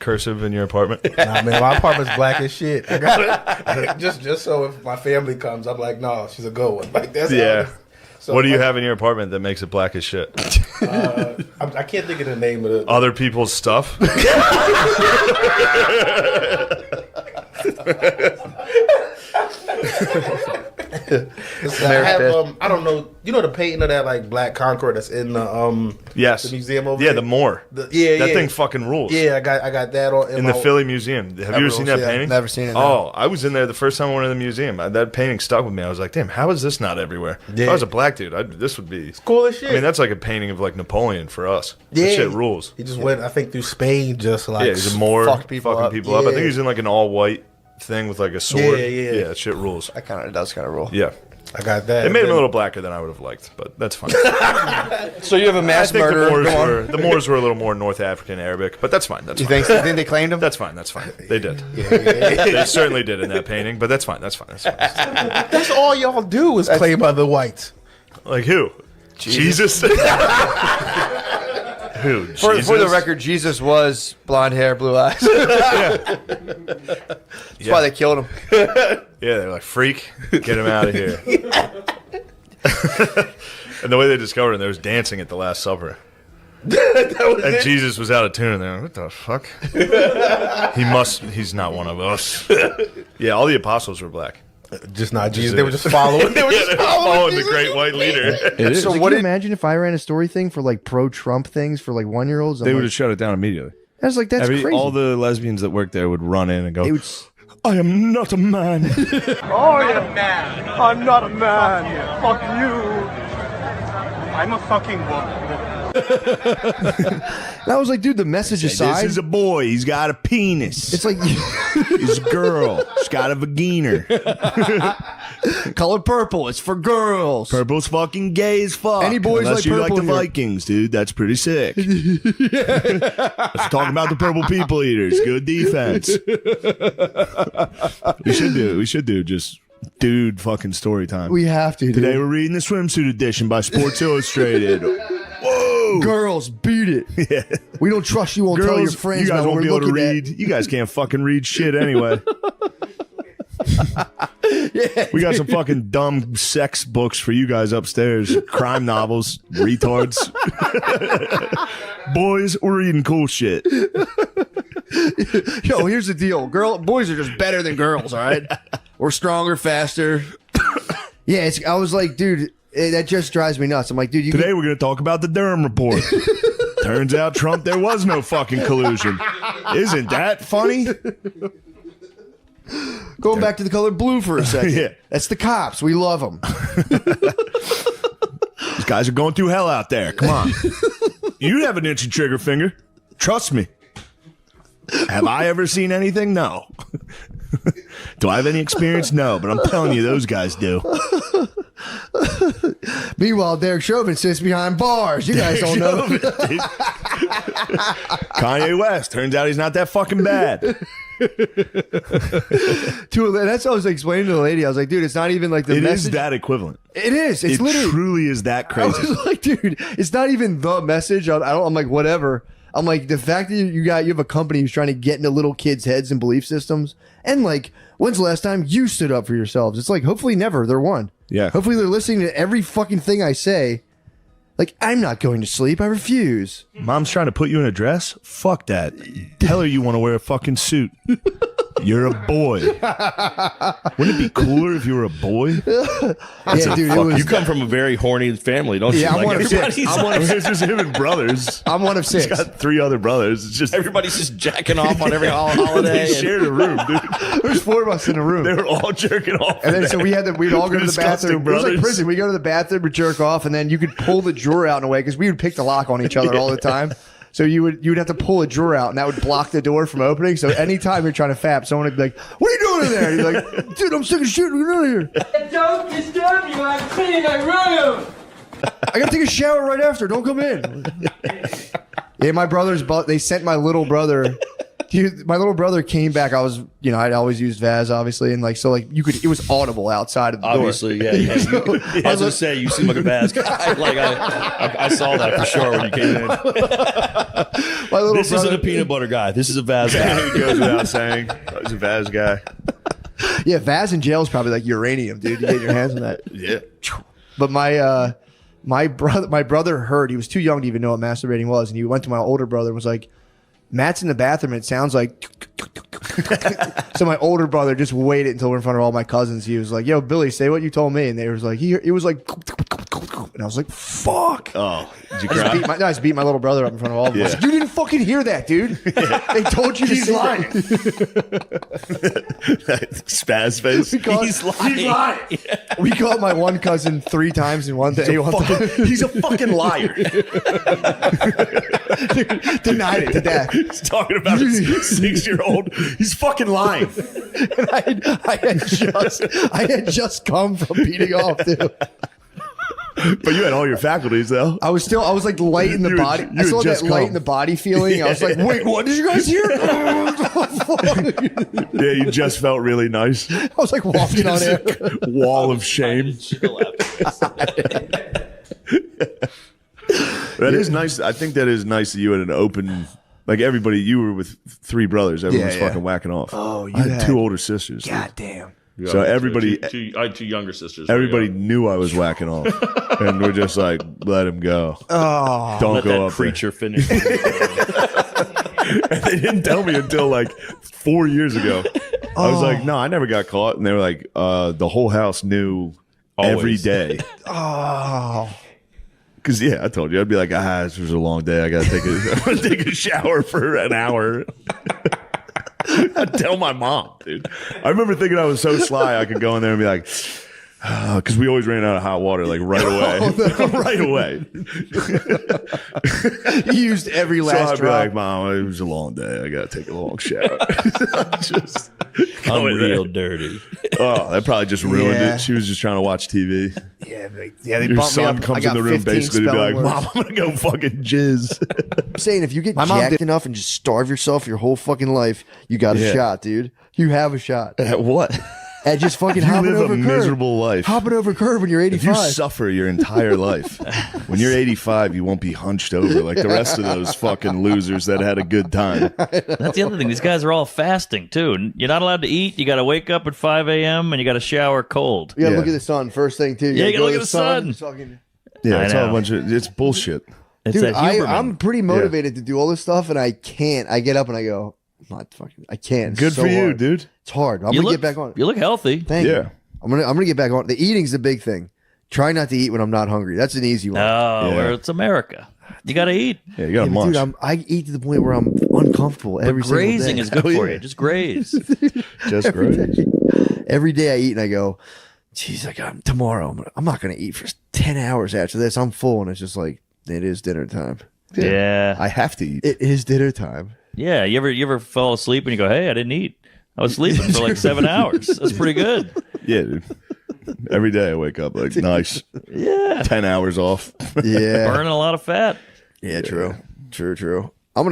cursive in your apartment? Nah, man, my apartment's black as shit. I got it just so if my family comes, I'm like, no, she's a good one. Like that's So what do you have in your apartment that makes it black as shit? I can't think of the name of it. Other people's stuff? I have, I don't know. You know the painting of that like black Concorde that's in the yes, the museum over there? the Moor. That thing fucking rules. Yeah, I got that on in the Philly Museum. Have you ever seen that painting? Never seen it. No. Oh, I was in there the first time I went to the museum. That painting stuck with me. I was like, damn, how is this not everywhere? If I was a black dude, this would be cool as shit. I mean, that's like a painting of like Napoleon for us. Yeah, that shit rules. He just went, I think, through Spain, just like he's a Moor, fucking people up. I think he's in like an all white thing with like a sword. Yeah, that shit rules. That does kind of rule. Yeah. I got that. It made him a little blacker than I would have liked, but that's fine. So you have a mass murderer. The Moors were a little more North African Arabic, but that's fine. You think they claimed him? That's fine. They did. They certainly did in that painting, but that's fine. That's all y'all do is claim other whites. Like who? Jesus? Who? For the record, Jesus was blonde hair, blue eyes. That's why they killed him. Yeah, they're like, freak, get him out of here. And the way they discovered him, there was dancing at the Last Supper. And Jesus was out of tune. They're like, what the fuck? He's not one of us. Yeah, all the apostles were black. Just not Jesus. They were just following. They were just following the great white leader. So what? Imagine if I ran a story thing for like pro-Trump things for like 1-year-olds. They would have shut it down immediately. I was like, that's crazy. All the lesbians that worked there would run in and go, I am not a man. Oh, yeah. I'm not a man. Fuck you. I'm a fucking woman. And I was like, dude, the message aside, this is a boy. He's got a penis. It's like he's a girl. She's got a vagina. Color purple. It's for girls. Purple's fucking gay as fuck. Any boys Unless like you purple like the Vikings, dude. That's pretty sick. Let's talk about the purple people eaters. Good defense. We should do just dude fucking story time. We have to. Today we're reading the swimsuit edition by Sports Illustrated. Whoa! Girls, beat it. Yeah. We don't trust you. Won't tell your friends. You guys won't be able to read. At. You guys can't fucking read shit anyway. We got some fucking dumb sex books for you guys upstairs. Crime novels, retards. Boys, we're reading cool shit. Yo, here's the deal. Boys are just better than girls, all right? We're stronger, faster. Yeah, I was like, dude, that just drives me nuts. I'm like, dude, today we're going to talk about the Durham report. Turns out, Trump, there was no fucking collusion. Isn't that funny? Going back to the color blue for a second. Yeah. That's the cops. We love them. These guys are going through hell out there. Come on. You have an itchy trigger finger. Trust me. Have I ever seen anything? No. Do I have any experience? No, but I'm telling you, those guys do. Meanwhile, Derek Chauvin sits behind bars. You guys don't know. Kanye West. Turns out he's not that fucking bad. That's what I was explaining to the lady. I was like, dude, it's not even like the message. It is that equivalent. It is. It's literally. It truly is that crazy. I was like, dude, it's not even the message. I'm like, whatever. I'm like, the fact that you have a company who's trying to get into little kids' heads and belief systems, and like, when's the last time you stood up for yourselves? It's like, hopefully never. They're one. Yeah. Hopefully they're listening to every fucking thing I say. Like, I'm not going to sleep. I refuse. Mom's trying to put you in a dress? Fuck that. Tell her you want to wear a fucking suit. You're a boy. Wouldn't it be cooler if you were a boy? Yeah, dude. You come from a very horny family, don't you? Yeah, I'm one of six. It's just him and brothers. I'm one of six. He's got 3 other brothers. It's just everybody's just jacking off on every holiday. They shared a room, dude. There's 4 of us in a room. They were all jerking off. And then so we'd all go to the bathroom. It was like prison. We go to the bathroom, we jerk off, and then you could pull the drawer out in a way because we would pick the lock on each other all the time. So you would have to pull a drawer out, and that would block the door from opening. So anytime you're trying to fap, someone would be like, "What are you doing in there?" And you're like, "Dude, I'm sick of shooting. Get out of here." Don't disturb you. I'm cleaning my room. I gotta take a shower right after. Don't come in. Yeah, my brothers, they sent my little brother Dude, my little brother came back. I'd always used Vaz, obviously, and it was audible outside of the Obviously, door. yeah. I was gonna say you seem like a Vaz guy. Like I saw that for sure when you came in. This isn't a peanut butter guy. This is a Vaz guy. He goes without saying. He's a Vaz guy. Yeah, Vaz in jail is probably like uranium, dude. You get your hands on that. Yeah. But my brother heard. He was too young to even know what masturbating was, and he went to my older brother and was like, Matt's in the bathroom and it sounds like so my older brother just waited until we're in front of all my cousins. He was like, yo, Billy, say what you told me. And they was like, it was like, and I was like, fuck. Oh, did you cry? I just beat my little brother up in front of all of them. I was like, you didn't fucking hear that, dude. They told you to He's say lying. Spaz face. He's lying. We caught my one cousin 3 times in one day. He's a fucking liar. Denied it to death. He's talking about his 6-year-old. He's fucking lying. And I had just come from beating off, too. But you had all your faculties, though. I was like light in the You body. had I still had that just light come. in the body feeling. I was like, wait, what did you guys hear? Yeah, you just felt really nice. I was like walking on air. Wall of shame. That is nice. I think that is nice that you had an open, like everybody, you were with 3 brothers. Everyone was Yeah. fucking whacking off. Oh, you I had had 2 older sisters. God damn. So everybody, I had 2 younger sisters. everybody knew I was whacking off. And we're just like, let him go. Oh. Don't Let go that up there. creature finish. And they didn't tell me until like 4 years ago. I was like, no, I never got caught. And they were like, the whole house knew every Always. day. Oh. Because, yeah, I told you. I'd be like, this was a long day. I got to take a shower for an hour. I'd tell my mom, dude. I remember thinking I was so sly I could go in there and be like, because we always ran out of hot water like right away. Right away. You used every So last I'd be drop. like, Mom, it was a long day. I got to take a long shower. Just I'm go in there. real dirty. Oh, that probably just ruined Yeah. it. She was just trying to watch TV. yeah, they Your bumped me son up. I comes got in the room 15 basically to be like, spelling Mom, words. I'm going to go fucking jizz. I'm saying if you get My mom jacked did- enough and just starve yourself your whole fucking life, you got a Yeah. shot, dude. You have a shot. At what? At just fucking You hopping live a over curb. miserable life. Hopping over curb when you're If you 85. suffer your entire life, when you're 85, you won't be hunched over like the rest of those fucking losers that had a good time. That's the other thing. These guys are all fasting too. And you're not allowed to eat. You got to wake up at 5 a.m. and you got to shower cold. You gotta Yeah. look at the sun first thing too. Yeah, you gotta go look to at the sun. Fucking- Yeah, I it's all a know. bunch of, it's bullshit. It's Dude, that Huberman. I'm pretty motivated to do all this stuff, and I can't. I get up and I go, I'm not fucking. I can't. It's Good so for you, hard. dude. It's hard. I'm You gonna look, get back on it. You look healthy. Thank Yeah. you. I'm gonna get back on. The eating's the big thing. Try not to eat when I'm not hungry. That's an easy one. Oh, Yeah. where it's America. You got to eat. Yeah, you got to Yeah, but munch. dude, I eat to the point where I'm uncomfortable every single Grazing day. is good Oh, for yeah. you. Just graze. Just every great. day. Every day I eat and I go, geez, tomorrow I'm not going to eat for 10 hours after this. I'm full. And it's just like, it is dinner time. Yeah. I have to eat. It is dinner time. Yeah. You ever fall asleep and you go, hey, I didn't eat. I was sleeping for like 7 hours. That's pretty good. Yeah, dude. Every day I wake up like, nice. Yeah. 10 hours off. Yeah. Burning a lot of fat. Yeah, true. I'll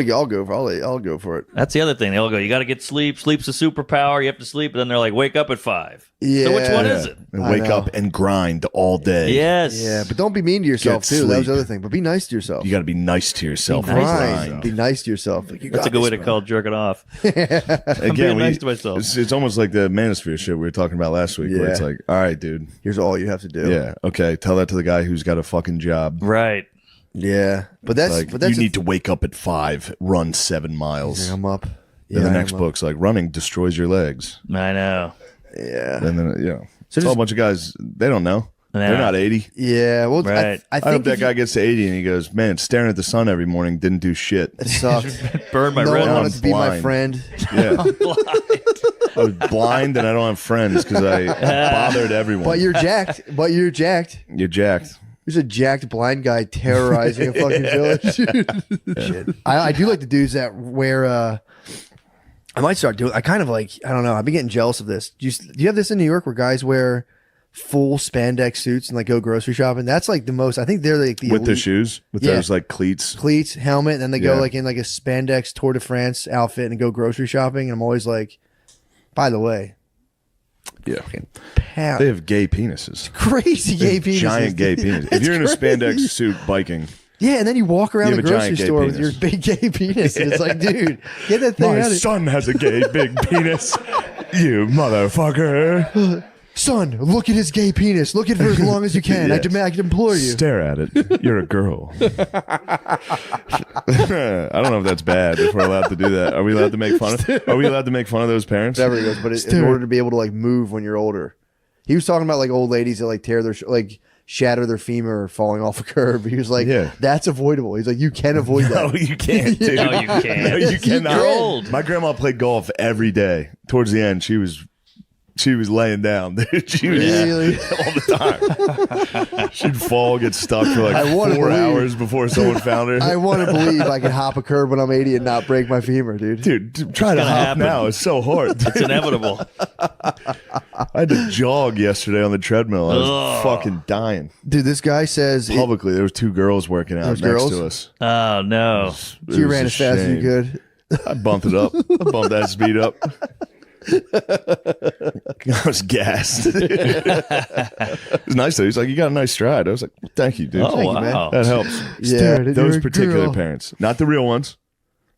go for it. That's the other thing. They all go, you got to get sleep. Sleep's a superpower. You have to sleep. And then they're like, wake up at 5. Yeah. So which one is it? And I wake know. up and grind all day. Yes. Yeah, but don't be mean to yourself Get too. That was the sleep. other thing. But be nice to yourself. You got to be nice to yourself. Be nice to Grind. Grind. Be nice to yourself. Like, you That's a got good way this, to man. call jerking off. Again, being we- nice to myself. It's almost like the manosphere shit we were talking about last week, where Yeah. it's like, all right, dude. Here's all you have to do. Yeah, okay. Tell that to the guy who's got a fucking job. Right. Yeah. But that's Like, but that's you need to wake up at 5, run 7 miles. I'm up. Then the I'm next up. book's like, running destroys your legs. I know. Yeah. And then, So it's all a just- bunch of guys, they don't know. They're Yeah. not 80. Yeah. Well, Right. I I think hope that if guy gets to 80 and he goes, man, staring at the sun every morning didn't do shit. it sucked. Burn my No red one I'm wanted to be my blind. friend. Yeah. I was blind and I don't have friends because I bothered everyone. But you're jacked. You're jacked. There's a jacked blind guy terrorizing a fucking village. Shit. I do like the dudes that wear. I might start doing. I kind of like. I don't know. I've been getting jealous of this. Do you have this in New York where guys wear full spandex suits and like go grocery shopping. That's like the most. I think they're like the with the elite. shoes, with those like cleats, helmet, and then they go Yeah. like in like a spandex Tour de France outfit and go grocery shopping. And I'm always like, by the way, yeah. pound. They have gay penises. Crazy They gay have penises. giant gay penis. If It's you're in a crazy. spandex suit biking, Yeah, and then you walk around You the have a giant grocery gay store with your penis. big gay penis. And it's like, dude, get that thing my out of son has a gay big penis. You motherfucker. Son, look at his gay penis. Look at it for as long as you can. Yes. I implore you. Stare at it. You're a girl. I don't know if that's bad. If we're allowed to do that, are we allowed to make fun of? Are we allowed to make fun of those parents? Whatever he goes, but in order to be able to like move when you're older, he was talking about like old ladies that like tear their like shatter their femur falling off a curb. He was like, Yeah. that's avoidable. He's like, you can avoid No, that. you can't. Dude. No, you can't. No, you cannot. You're old. My grandma played golf every day. Towards the end, she was laying down. Dude. She was Really? all the time. She'd fall, get stuck for like I wanna 4 believe- hours before someone found her. I want to believe I can hop a curb when I'm 80 and not break my femur, dude. Dude, try to gonna hop happen. now. It's so hard. It's inevitable. I had to jog yesterday on the treadmill. I was Ugh. fucking dying. Dude, this guy says Publicly, there was 2 girls working out Those next girls? to us. Oh no. It you was ran a as fast as you shame. could. I bumped it up. I bumped that speed up. I was gassed. It was nice though. He's like, "You got a nice stride." I was like, well, "Thank you, dude. Oh Thank you, man. wow. That helps." Yeah, Those you're a particular girl. parents, not the real ones.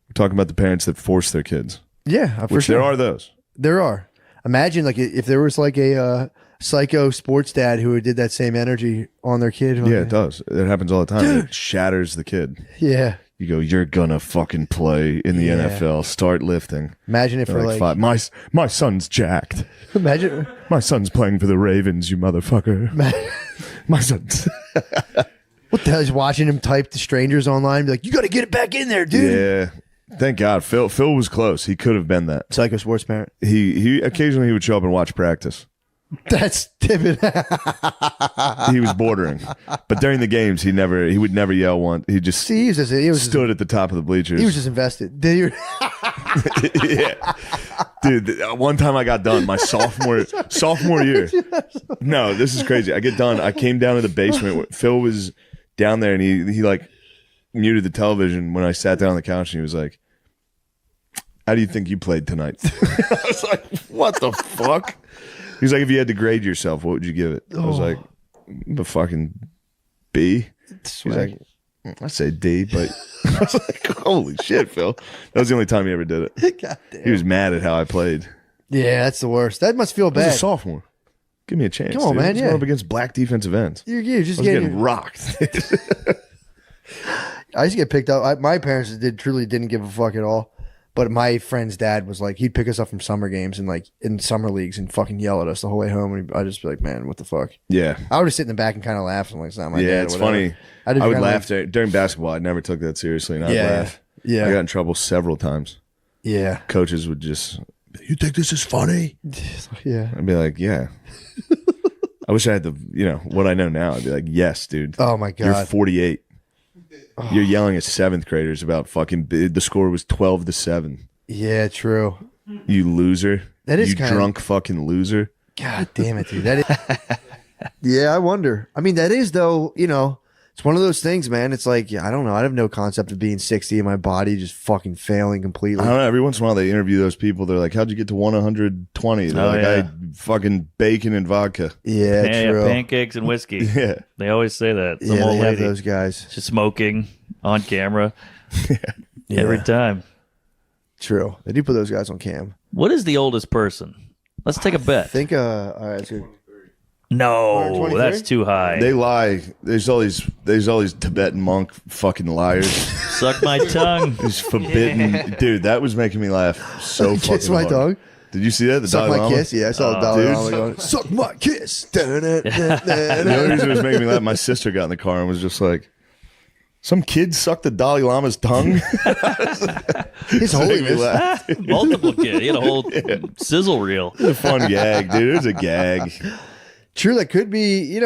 We're talking about the parents that force their kids. Yeah, for Which sure. there are those. There are. Imagine like if there was like a psycho sports dad who did that same energy on their kid. Yeah, it does. It happens all the time. Dude. It shatters the kid. Yeah. You go, "You're gonna fucking play in the Yeah. NFL. Start lifting." Imagine if They're we're like, like, 5. My son's jacked. imagine. My son's playing for the Ravens, you motherfucker. My son's. What the hell is watching him type to strangers online? Be like, you got to get it back in there, dude. Yeah. Thank God. Phil was close. He could have been that. Psycho sports parent. He occasionally he would show up and watch practice. That's Tibbet. He was bordering. But during the games he would never yell once. He just See, he was stood at the top of the bleachers. he was just invested. Dude, Yeah. Dude, one time I got done my sophomore year. No, this is crazy. I get done. I came down to the basement. Phil was down there and he like muted the television when I sat down on the couch and he was like, "How do you think you played tonight?" I was like, "What the fuck?" He's like, "If you had to grade yourself, what would you give it?" I was like, "A fucking B." He's like, "I say D," but I was like, "Holy shit, Phil!" That was the only time he ever did it. God damn. He was mad at how I played. Yeah, that's the worst. That must feel I was a bad. sophomore. Give me a chance. Come on, dude. man, I was yeah. going up against black defensive ends. You're I just was getting getting. rocked. I used to get picked up. My parents truly didn't give a fuck at all. But my friend's dad was like, he'd pick us up from summer games and like in summer leagues and fucking yell at us the whole way home. And I'd just be like, man, what the fuck? Yeah. I would just sit in the back and kind of laugh. And like, it's not my dad. Yeah, or it's whatever. funny. I just would kinda laugh during basketball. I never took that seriously, and I'd Yeah, laugh. yeah. I got in trouble several times. Yeah. Coaches would just, "You think this is funny?" Yeah. I'd be like, "Yeah." I wish I had the, what I know now. I'd be like, "Yes, dude. Oh my You're God. 48. You're yelling at 7th graders about fucking, the score was 12-7. Yeah, true. You loser. That is you kinda- drunk fucking loser." God damn it, dude. That is. Yeah, I wonder. I mean, that is though. It's one of those things, man. It's like I don't know. I have no concept of being 60 and my body just fucking failing completely. I don't know. Every once in a while, they interview those people. They're like, "How'd you get to 120?" They're Oh, like, yeah. "I fucking bacon and vodka." Yeah, true. pancakes and whiskey. Yeah. They always say that. Some Yeah, old they have lady those guys. just smoking on camera Yeah. every time. True. They do put those guys on cam. What is the oldest person? Let's take a bet. I think. All right. That's good. No, 123? that's too high. They lie. There's all these Tibetan monk fucking liars. Suck my tongue. It's forbidden, dude. That was making me laugh so fucking Kiss my hard. dog. Did you see that? The Suck Dalai my Lama? kiss. Yeah, I saw the Dalai dude. Lama going. Suck my kiss. The only reason it was making me laugh, my sister got in the car and was just like, "Some kid sucked the Dalai Lama's tongue." His It made me holiness. laugh. Multiple kid. He had a whole sizzle reel. It's a fun gag, dude. It was a gag. True, that could be.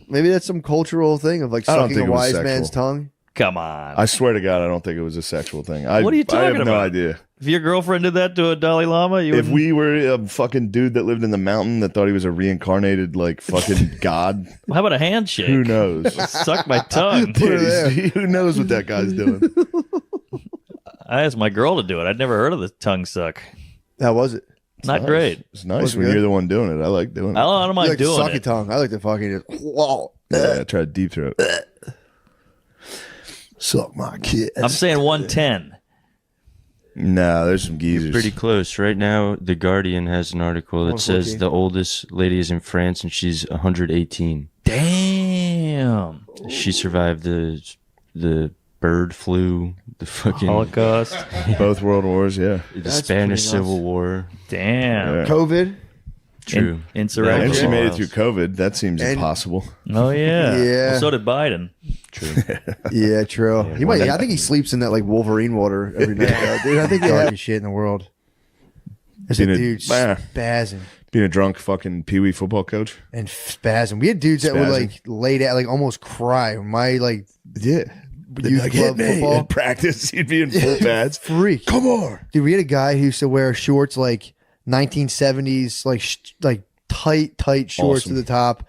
Maybe that's some cultural thing of like I don't sucking think a it was wise man's sexual. tongue. Come on. I swear to God, I don't think it was a sexual thing. What are you I have talking no about? idea. If your girlfriend did that to a Dalai Lama, you If wouldn't- we were a fucking dude that lived in the mountain that thought he was a reincarnated like fucking god, how about a handshake? who knows? Suck my tongue. Who knows what that guy's doing? I asked my girl to do it. I'd never heard of the tongue suck. How was it? Not great. It's nice Was it when good? you're the one doing it. I like doing it. I don't I mind like to doing suck your it. tongue. I like to fucking just, whoa. Yeah, I try to deep throat. Suck my kid. I'm saying 110. No, there's some geezers. Pretty close. Right now, The Guardian has an article that says 114. the oldest lady is in France and she's 118. Damn. She survived the bird flu, the fucking Holocaust. Both world wars. Yeah, the That's Spanish pretty nuts. Civil War. Damn. Yeah. COVID. True. Insurrection. and she made it Miles. through COVID. That seems And- impossible. Oh yeah. Yeah. Well, so did Biden. True. Yeah, true. He might. I think he sleeps in that like Wolverine water every night, though, dude. I think the darkest shit in the world. There's a Being a- dude Ah. spazzing Being a drunk fucking pee-wee football coach. and spazzing. We had dudes that would Spazzing. like lay down, like almost cry. My like Yeah. youth Like, club hit me. football In practice, he'd be in full pads. freak. Come on. Dude, we had a guy who used to wear shorts like 1970s, like tight shorts Awesome. to the top,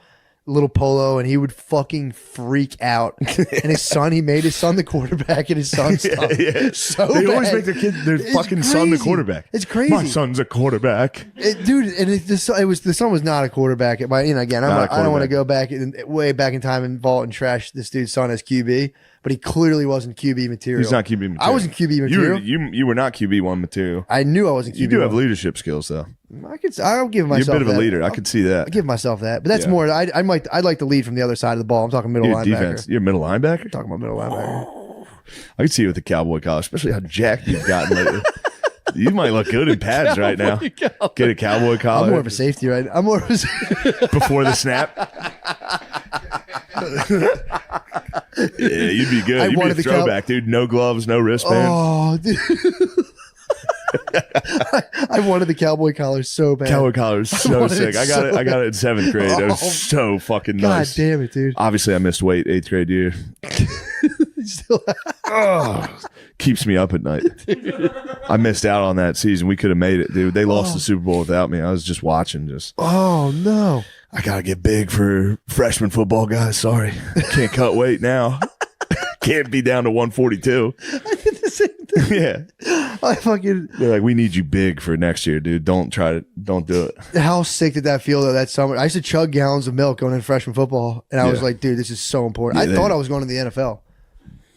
little polo, and he would fucking freak out. And his son, he made his son the quarterback, and his son stopped. Yeah. So They always bad. make their kid, their It's fucking son the crazy. quarterback. It's crazy. My son's a quarterback. Dude, and the son was not a quarterback. Again, Not a I don't want to quarterback. go way back in time and vault and trash this dude's son as QB, but he clearly wasn't QB material. He's not QB material. I wasn't QB material. You were not QB1 material. I knew I wasn't QB. You do have leadership skills, though. I'll give myself. You're a bit of a that. leader. I could see that. I give myself that, but that's Yeah. more. I'd like to lead from the other side of the ball. I'm talking middle You're linebacker. defense. You're a middle linebacker? Talking about middle linebacker. I could see you with the cowboy collar, especially how jacked you've gotten lately. You might look good in pads right now. Get a cowboy collar I'm more of a safety, right? I'm more of a. before the snap. Yeah, you'd be good. I You'd be a wanted the cow- throwback, dude. No gloves, no wristbands. Oh, dude. I wanted the cowboy collar so bad. Cowboy collar is so wanted sick. it I got it. so I got it in 7th grade. It was Oh, so fucking God nice. damn it, dude. Obviously, I missed weight 8th grade year. Still, Keeps me up at night. I missed out on that season. We could have made it, dude. They lost the Super Bowl without me. I was just watching. oh no. I gotta get big for freshman football, guys. Sorry, can't cut weight now. Can't be down to 142. I did the same thing. Yeah, I fucking. they're like, we need you big for next year, dude. Don't do it. How sick did that feel though that summer? I used to chug gallons of milk going into freshman football, and I was Yeah. like, dude, this is so important. Yeah, I thought I was going to the NFL.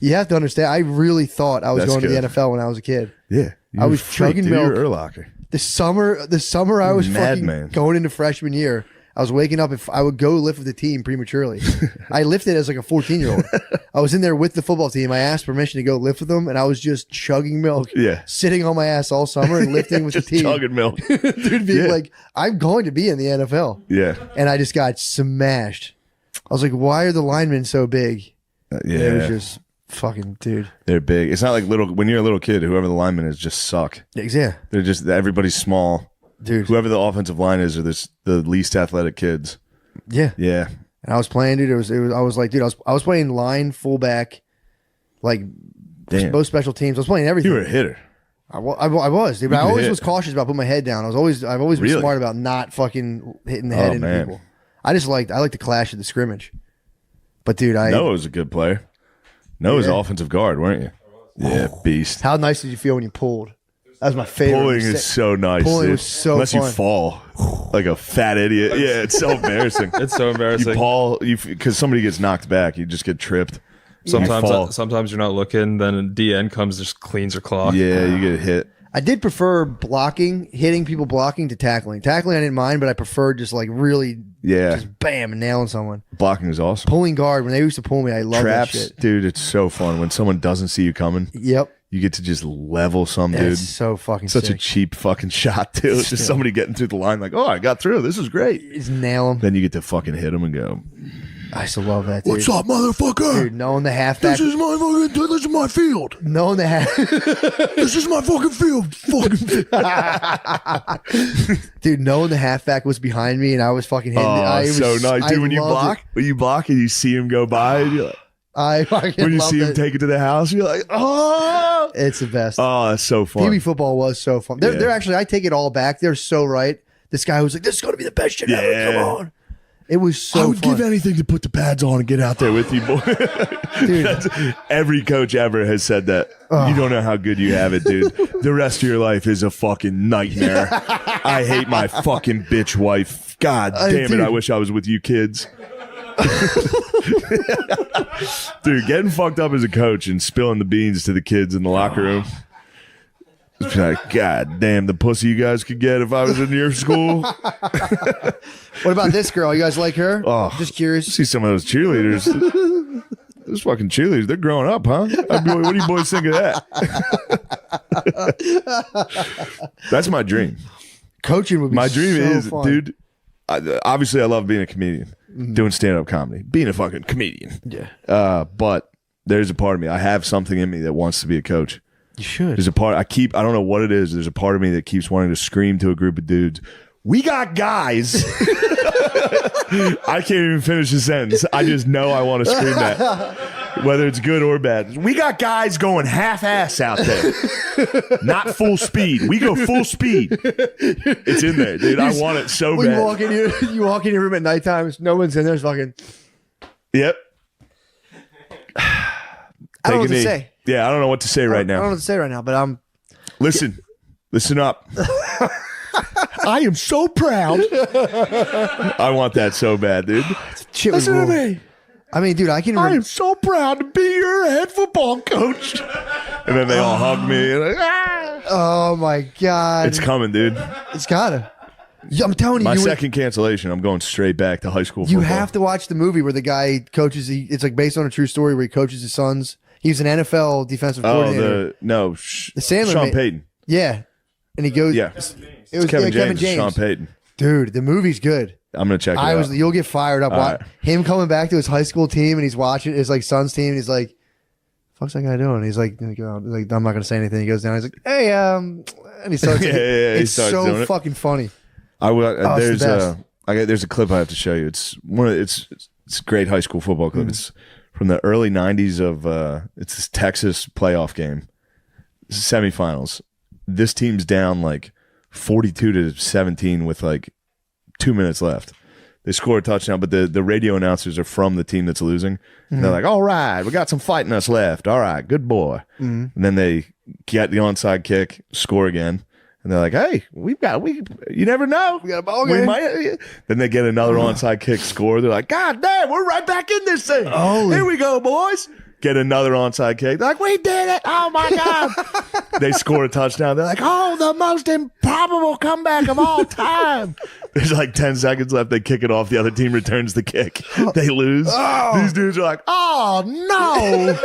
You have to understand. I really thought I was That's going to good. the NFL when I was a kid. Yeah, you I were was freak, chugging dude. You were milk. Urlacher. The summer I was fucking Madman. going into freshman year. I was waking up if I would go lift with the team prematurely. I lifted as like a 14-year-old. I was in there with the football team. I asked permission to go lift with them, and I was just chugging milk. Yeah. Sitting on my ass all summer and lifting with the Just team. chugging milk. Dude, being Yeah. like, I'm going to be in the NFL. Yeah, And I just got smashed. I was like, why are the linemen so big? yeah. It was just fucking, dude. They're big. It's not like when you're a little kid, whoever the lineman is just suck. Yeah, They're just everybody's small. dude. Whoever the offensive line is, are the least athletic kids. Yeah. Yeah, And I was playing, dude. I was like, dude, I was playing line, fullback, like damn. both special teams. I was playing everything. You were a hitter. I was, dude. But I could always hit. was cautious about putting my head down. I've always been Really? smart about not fucking hitting the head Oh, into man. people. I like the clash of the scrimmage. But dude, Noah was a good player. Noah's Yeah. offensive guard, weren't you? Yeah, beast. how nice did you feel when you pulled? That was my favorite. Pulling is so nice. Pulling dude. was so Unless you fun. fall like a fat idiot. Yeah, it's so embarrassing. It's so embarrassing. You fall because somebody gets knocked back. You just get tripped. sometimes, fall. sometimes you're not looking. Then a DN comes, just cleans your clock. Yeah, you get hit. I did prefer hitting people blocking to tackling. Tackling I didn't mind, but I preferred just like really Yeah, just bam and nailing someone. blocking is awesome. Pulling guard, when they used to pull me, I love Traps, that shit. dude. It's so fun when someone doesn't see you coming. Yep. You get to just level some dude. It's so fucking Such a sick. cheap fucking shot, too. It's just somebody getting through the line like, oh, I got through. This is great. Just nail them. Then you get to fucking hit them and go, I used to love that, dude. what's up, motherfucker? Dude, knowing the halfback. This is my field. Knowing the half. This is my fucking field. Dude, knowing the halfback was behind me and I was fucking hitting Oh, I was so nice. Dude, when you loved block, and you see him go by, and you're like, I fucking When you loved see him it. take it to the house, you're like, oh, It's the best. oh, that's so fun. TV football was so fun. They're actually, I take it all back. They're so right. This guy was like, this is going to be the best shit ever. Come on. It was so I would fun. give anything to put the pads on and get out there with you, boy. Dude. Every coach ever has said that. You don't know how good you have it, dude. The rest of your life is a fucking nightmare. I hate my fucking bitch wife. God damn it. I wish I was with you kids. Dude, getting fucked up as a coach and spilling the beans to the kids in the locker room. It's like, God damn, the pussy you guys could get if I was in your school. What about this girl? You guys like her? Oh, just curious. See some of those cheerleaders. Those fucking cheerleaders, they're growing up, huh? What do you boys think of that? That's my dream. Coaching would be my dream so is, fun. dude. Obviously, I love being a comedian, doing stand-up comedy, being a fucking comedian. Yeah. But there's a part of me. I have something in me that wants to be a coach. You should. There's a part I don't know what it is. There's a part of me that keeps wanting to scream to a group of dudes, we got guys. I can't even finish the sentence. I just know I want to scream that, whether it's good or bad. We got guys going half-ass out there, not full speed. We go full speed. It's in there, dude. I want it so bad. You walk in your room at nighttime. No one's in there. It's fucking. Yep. I don't know what to say. Yeah, I don't know what to say right now. I don't know what to say right now, but I'm. Listen up. I am so proud. I want that so bad, dude. Shit Listen to would rule. me. I mean, dude, I am so proud to be your head football coach. And then they all hug me. And like, ah. Oh my god, It's coming, dude. It's gotta. I'm telling you, My second cancellation, I'm going straight back to high school you football. have to watch the movie where the guy coaches. It's like based on a true story where he coaches his sons. He's an NFL defensive coordinator. The Sandler Sean Payton. Yeah, and he goes. Yeah, it was Kevin Kevin James. James. Sean Payton. Dude, the movie's good. I'm gonna check it out. You'll get fired up. All right. Him coming back to his high school team and he's watching his like son's team and he's like, "Fuck's that guy doing?" He's like, I'm not gonna say anything. He goes down. He's like, "Hey, and he starts. It's so fucking funny. There's the best. there's a clip I have to show you. It's it's a great high school football clip. It's from the early '90s of it's this Texas playoff game, semifinals. This team's down like 42-17 with like 2 minutes left. They score a touchdown, but the radio announcers are from the team that's losing. And they're like, all right, we got some fight in us left. All right, good boy. And then they get the onside kick, score again. And they're like, hey, you never know. We got a ball game. Then they get another onside kick, score. They're like, God damn, we're right back in this thing. Here we go, boys. Get another onside kick. They're like, we did it. Oh, my God. They score a touchdown. They're like, oh, the most improbable comeback of all time. There's like 10 seconds left. They kick it off. The other team returns the kick. They lose. These dudes are like, oh, no.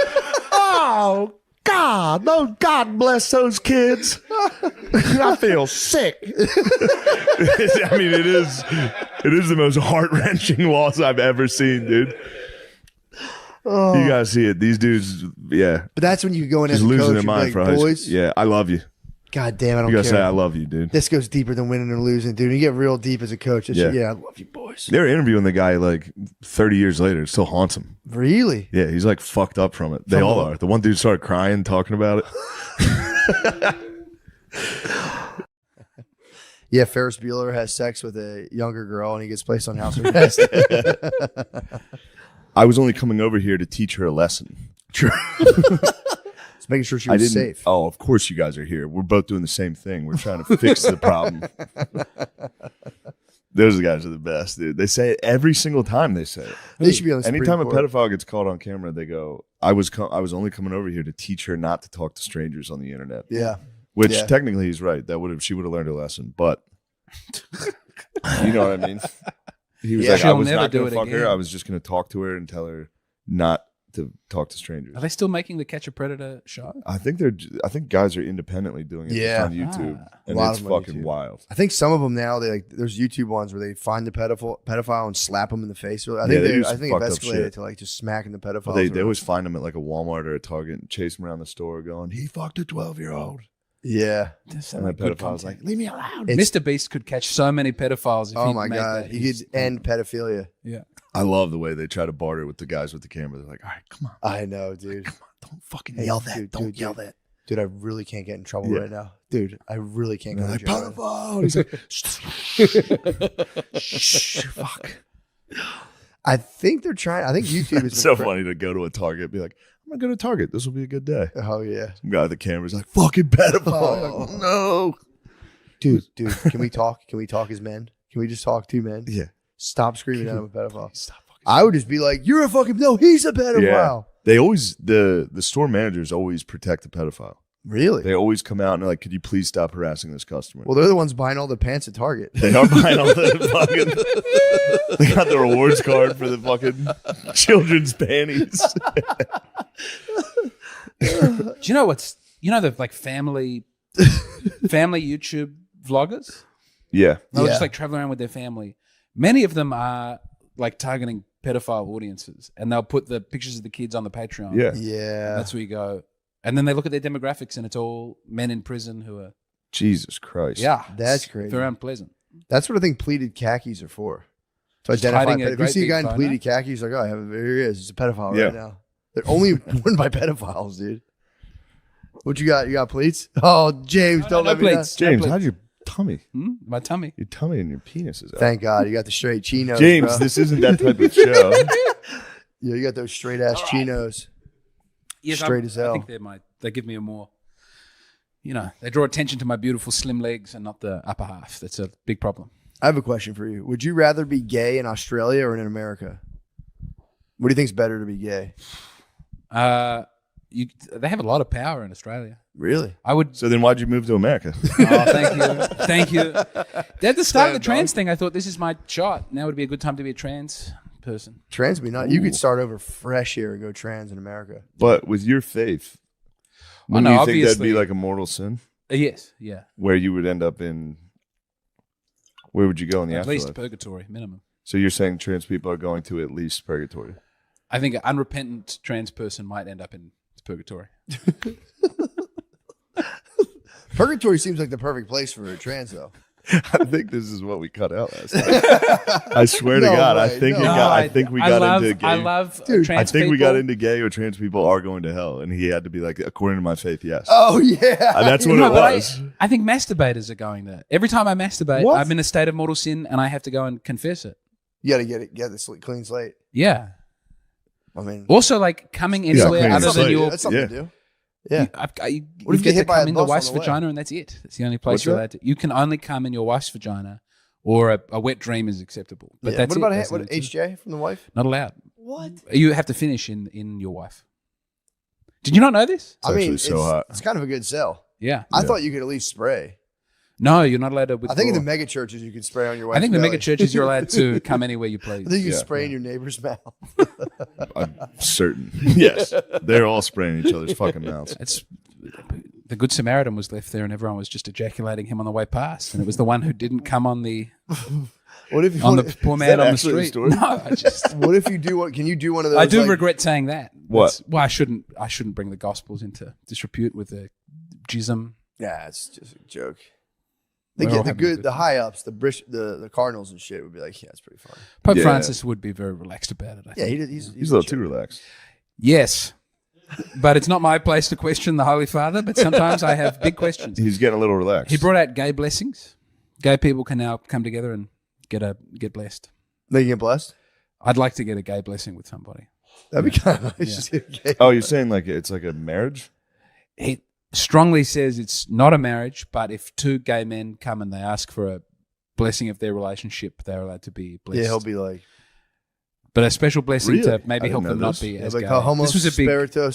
Oh, God. God bless those kids. I feel sick. I mean, it is the most heart-wrenching loss I've ever seen, dude. Oh. You gotta see it. These dudes, yeah. But that's when you go in as just a losing coach their mind like, for high boys. school. Yeah, I love you. God damn, I don't You gotta care. say I love you, dude. This goes deeper than winning or losing, dude. You get real deep as a coach. Yeah. I love you, boys. They were interviewing the guy like 30 years later. It still haunts him. Really? Yeah, he's like fucked up from it. They all are. The one dude started crying talking about it. Yeah, Ferris Bueller has sex with a younger girl and he gets placed on house arrest. I was only coming over here to teach her a lesson. True. Just making sure she was safe. Oh, of course you guys are here. We're both doing the same thing. We're trying to fix the problem. Those guys are the best, dude. They say it every single time they say it. They should be on the Supreme Anytime a Court. pedophile gets caught on camera, they go, I was only coming over here to teach her not to talk to strangers on the internet. Yeah. Which Yeah. technically he's right. She would have learned her lesson, but you know what I mean? He was like, I She'll was never not do going to it fuck her. again. I was just going to talk to her and tell her not to talk to strangers. Are they still making the Catch a Predator show? I think guys are independently doing it Yeah. on YouTube, and A lot it's of them on fucking YouTube. wild. I think some of them now, there's YouTube ones where they find the pedophile and slap them in the face. I Yeah, think they do I some think it fucked up escalated shit. to like just smacking the pedophiles. Well, they around. always find him at like a Walmart or a Target and chase him around the store going, he fucked a 12-year-old. Yeah. And the pedophile's like, leave me alone. Mr. Beast could catch so many pedophiles. If Oh he'd my make God. that He his- could end pedophilia. Yeah. I love the way they try to barter with the guys with the camera. They're like, all right, come on. I know, dude. Come on, don't fucking yell that. Don't yell that. Dude, I really can't get in trouble right now. Dude, I really can't get in Like, trouble. He's like, shh, fuck. I think they're trying. I think YouTube is It's so funny to go to a Target and be like, I'm going to go to Target. This will be a good day. Oh, yeah. Some guy with the camera's like, fucking pedophile. Like, no. Dude, can we talk? Can we talk as men? Can we just talk two men? Yeah. Stop screaming at him a pedophile. Stop fucking I would just be like, you're a fucking, no, he's a pedophile. Yeah. They always, the store managers always protect the pedophile. Really? They always come out and they're like, could you please stop harassing this customer? Well, they're the ones buying all the pants at Target. They are buying all the fucking, they got the rewards card for the fucking children's panties. Do you know the like family YouTube vloggers? Yeah. They'll just like travel around with their family. Many of them are like targeting pedophile audiences, and they'll put the pictures of the kids on the Patreon. Yeah. Yeah. That's where you go. And then they look at their demographics, and it's all men in prison who are Jesus Christ. yeah, That's crazy. very unpleasant. That's what I think pleated khakis are for. To identify. hiding a If you great see a big guy in photo. pleated khakis, like, oh, here he is. He's a pedophile Yeah. right now. They're only worn by pedophiles, dude. What you got? You got pleats? Oh, James, don't no let me down. pleats. James, how's your tummy? My tummy. Your tummy and your penis is out. Thank God you got the straight chinos, James, bro. this isn't that type of show. Yeah, you got those straight ass chinos. Yes, Straight as hell. I think they give me a more, they draw attention to my beautiful slim legs and not the upper half. That's a big problem. I have a question for you. Would you rather be gay in Australia or in America? What do you think's better to be gay? They have a lot of power in Australia. Really? I would. So then why'd you move to America? Oh, thank you, thank you. At the start of the trans thing, I thought this is my shot. Now would be a good time to be a trans person. Trans would be not. You could start over fresh here and go trans in America. But with your faith, I wouldn't know, you think that'd obviously. be like a mortal sin? Yes, yeah. Where you would end up in, where would you go in the At afterlife? least purgatory, minimum. So you're saying trans people are going to at least purgatory? I think an unrepentant trans person might end up in purgatory. Purgatory seems like the perfect place for a trans, though. I think this is what we cut out last time. I swear to God, I think we got into gay. I love Dude, trans I think we people. got into gay or trans people are going to hell, and he had to be like, according to my faith, yes. Oh yeah, That's what No, it but was. I think masturbators are going there. Every time I masturbate, What? I'm in a state of mortal sin, and I have to go and confess it. you got to get this clean slate. Yeah. I mean, Also, like coming anywhere clean other than slate. your. that's something yeah. to do. Yeah. You What if you get get hit to by come a in the bus on wife's the way? vagina, and that's it. That's the only place What's you're that? allowed to. You can only come in your wife's vagina, or a wet dream is acceptable. But Yeah. that's What about That's what the only two. HJ from the wife? Not allowed. What? You have to finish in your wife. Did you not know this? It's actually so hot. It's kind of a good sell. Yeah. I thought you could at least spray. No, you're not allowed to withdraw. I think in the mega churches you can spray on your wife's I think the belly. mega churches you're allowed to come anywhere you please. I think you can Yeah. spray in your neighbor's mouth. I'm certain. Yes. They're all spraying each other's fucking mouths. It's the Good Samaritan was left there, and everyone was just ejaculating him on the way past, and it was the one who didn't come on the What if on the poor man on the actually the street. story? No, I just What if you do what? Can you do one of those? I do like- regret saying that. What? Well, I shouldn't bring the Gospels into disrepute with the jism. Yeah, it's just a joke. We're They all get the having a good, good the high ups, the Cardinals and shit would be like, yeah, it's pretty fun. Pope Yeah. Francis would be very relaxed about it. I Yeah, think. he's He's a little too relaxed. Yes, but it's not my place to question the Holy Father. But sometimes I have big questions. He's getting a little relaxed. He brought out gay blessings. Gay people can now come together and get blessed. They get blessed. I'd like to get a gay blessing with somebody. That'd be kind of nice. Oh, you're saying like it's like a marriage? He strongly says it's not a marriage, but if two gay men come and they ask for a blessing of their relationship, they're allowed to be blessed. Yeah, he'll be like, but a special blessing Really? to maybe I help didn't them know not this. be as like gay. homo This was a big. spirito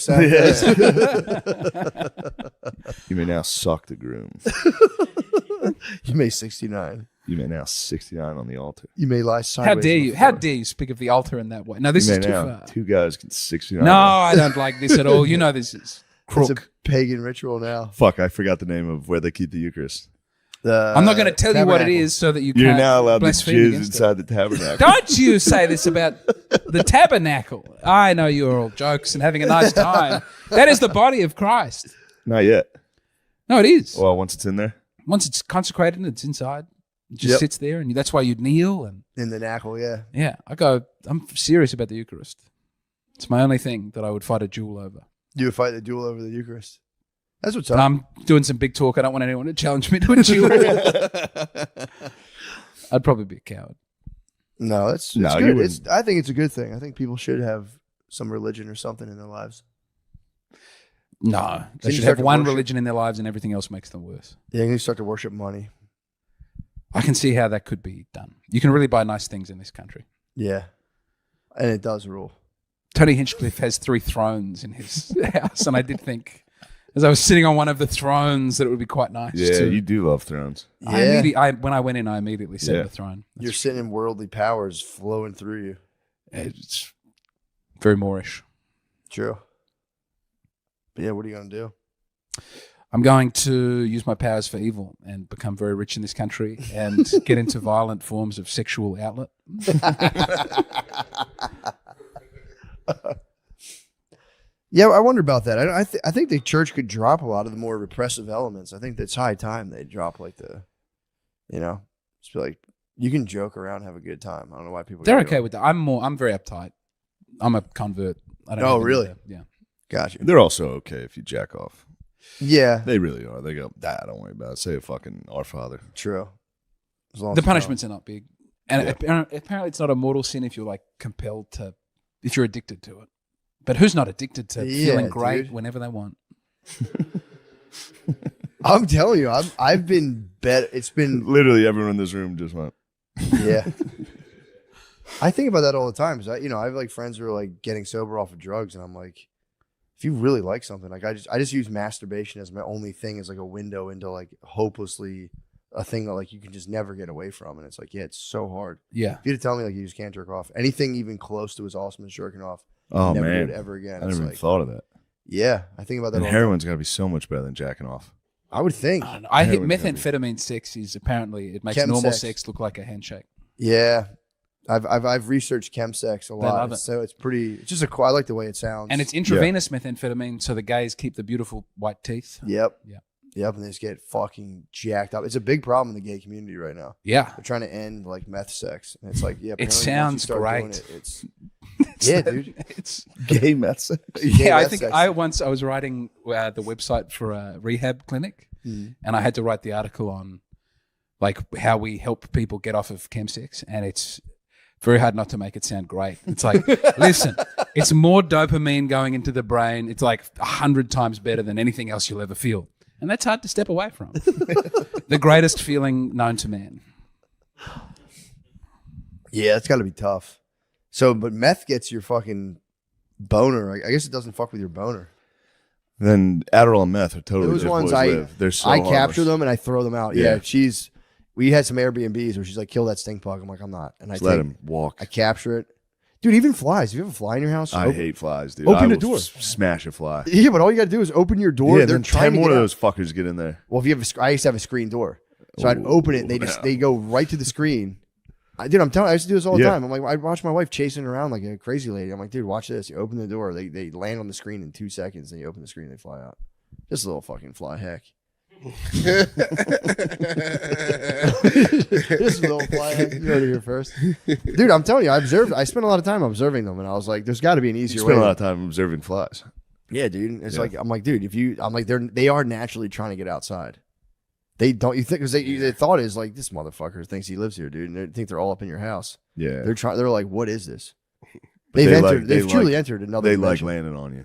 You may now suck the groom. You may 69. You may now 69 on the altar. You may lie sideways. How dare on the you? How floor. dare you speak of the altar in that way? No, this You is may too now far. two guys can 69. No, I don't like this at all. You know this is It's crook. a pagan ritual now. Fuck, I forgot the name of where they keep the Eucharist. I'm not going to tell you what it tabernacle. is so that you You're can't now allowed to blaspheme jizz against it. inside the tabernacle. Don't you say this about the tabernacle. I know you're all jokes and having a nice time. That is the body of Christ. Not yet. No, it is. Well, once it's in there. Once it's consecrated and it's inside. It just sits there, and that's why you'd kneel. And in the knuckle, yeah. Yeah, I'm serious about the Eucharist. It's my only thing that I would fight a duel over. You would fight the duel over the Eucharist? That's what's up. I'm doing some big talk. I don't want anyone to challenge me to a duel. I'd probably be a coward. No, it's good. I think it's a good thing. I think people should have some religion or something in their lives. No, they should have one religion in their lives and everything else makes them worse. Yeah, you start to worship money. I can see how that could be done. You can really buy nice things in this country. Yeah, and it does rule. Tony Hinchcliffe has 3 thrones in his house, and I did think, as I was sitting on one of the thrones, that it would be quite nice. Yeah, you do love thrones. Yeah. When I went in, I immediately sat on the throne. You're sitting in worldly powers flowing through you. It's very Moorish. True. But yeah, what are you going to do? I'm going to use my powers for evil and become very rich in this country and get into violent forms of sexual outlet. Yeah, I wonder about that. I think the church could drop a lot of the more repressive elements. I think it's high time they drop just be like, you can joke around, have a good time. I don't know why people. They're okay with that. I'm very uptight. I'm a convert. I don't. Oh, really? Yeah. Gotcha. They're also okay if you jack off. Yeah, they really are. They go, don't worry about it. Say a fucking Our Father. True. The punishments are not big, and apparently it's not a mortal sin if you're like compelled to, if you're addicted to it. But who's not addicted to feeling great whenever they want? I'm telling you, I've been better. It's been literally everyone in this room just went. Yeah. I think about that all the time. Cause I have like friends who are like getting sober off of drugs, and I'm like, if you really like something, like I just use masturbation as my only thing, as like a window into like hopelessly a thing that like you can just never get away from, and it's like, it's so hard. Yeah. If you had to tell me like you just can't jerk off, anything even close to as awesome as jerking off, oh never man, do it ever again. I never even thought of that. Yeah, I think about that. And heroin's got to be so much better than jacking off. I would think. I hit methamphetamine sex is apparently it makes normal sex look like a handshake. Yeah. I've researched chemsex a lot, love it. so it's I like the way it sounds. And it's intravenous methamphetamine, so the gays keep the beautiful white teeth. Yep, and they just get fucking jacked up. It's a big problem in the gay community right now. Yeah, they're trying to end like meth sex, and it's like, it sounds great. Dude, it's gay meth sex. Yeah, I think I was writing the website for a rehab clinic, and I had to write the article on like how we help people get off of chemsex, and it's very hard not to make it sound great. It's like, listen, it's more dopamine going into the brain. It's like 100 times better than anything else you'll ever feel. And that's hard to step away from. The greatest feeling known to man. Yeah, it's got to be tough. So, but meth gets your fucking boner. I guess it doesn't fuck with your boner. Then Adderall and meth are totally those ones They're so I harmless. capture them and I throw them out. Yeah, we had some Airbnbs where she's like, kill that stink bug. I'm like, I'm not. And let him walk. I capture it. Dude, even flies. Do you have a fly in your house? I hate flies, dude. Open the will door. Smash a fly. Yeah, but all you got to do is open your door. Yeah, They're then trying 10 to more get of out. those fuckers get in there. Well, if you have I used to have a screen door. So I'd open it and they go right to the screen. Dude, I'm telling you, I used to do this all the time. I'm like, I watch my wife chasing around like a crazy lady. I'm like, dude, watch this. You open the door. They land on the screen in 2 seconds. Then you open the screen, they fly out. Just a little fucking fly hack. Just a little fly hack. You heard it here first. Dude, I'm telling you, I spent a lot of time observing them, and I was like, there's got to be an easier way. You spent a lot of time observing flies. Yeah, dude. It's like, I'm like, dude, they are naturally trying to get outside. They don't, you think, because the thought is like, this motherfucker thinks he lives here, dude, and they think they're all up in your house. Yeah. They're like, what is this? They've truly entered another dimension. Like landing on you.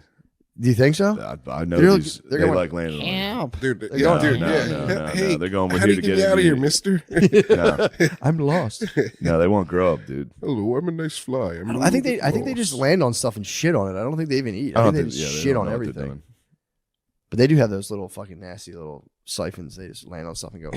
Do you think so? I know they're they going, like landing on you. Dude, No, hey, they're going, we're how here do to you get out of here, mister? No. I'm lost. No, they won't grow up, dude. Hello, I'm a nice fly. I think they just land on stuff and shit on it. I don't think they even eat. I think they just shit on everything. But they do have those little fucking nasty little siphons. They just land on stuff and go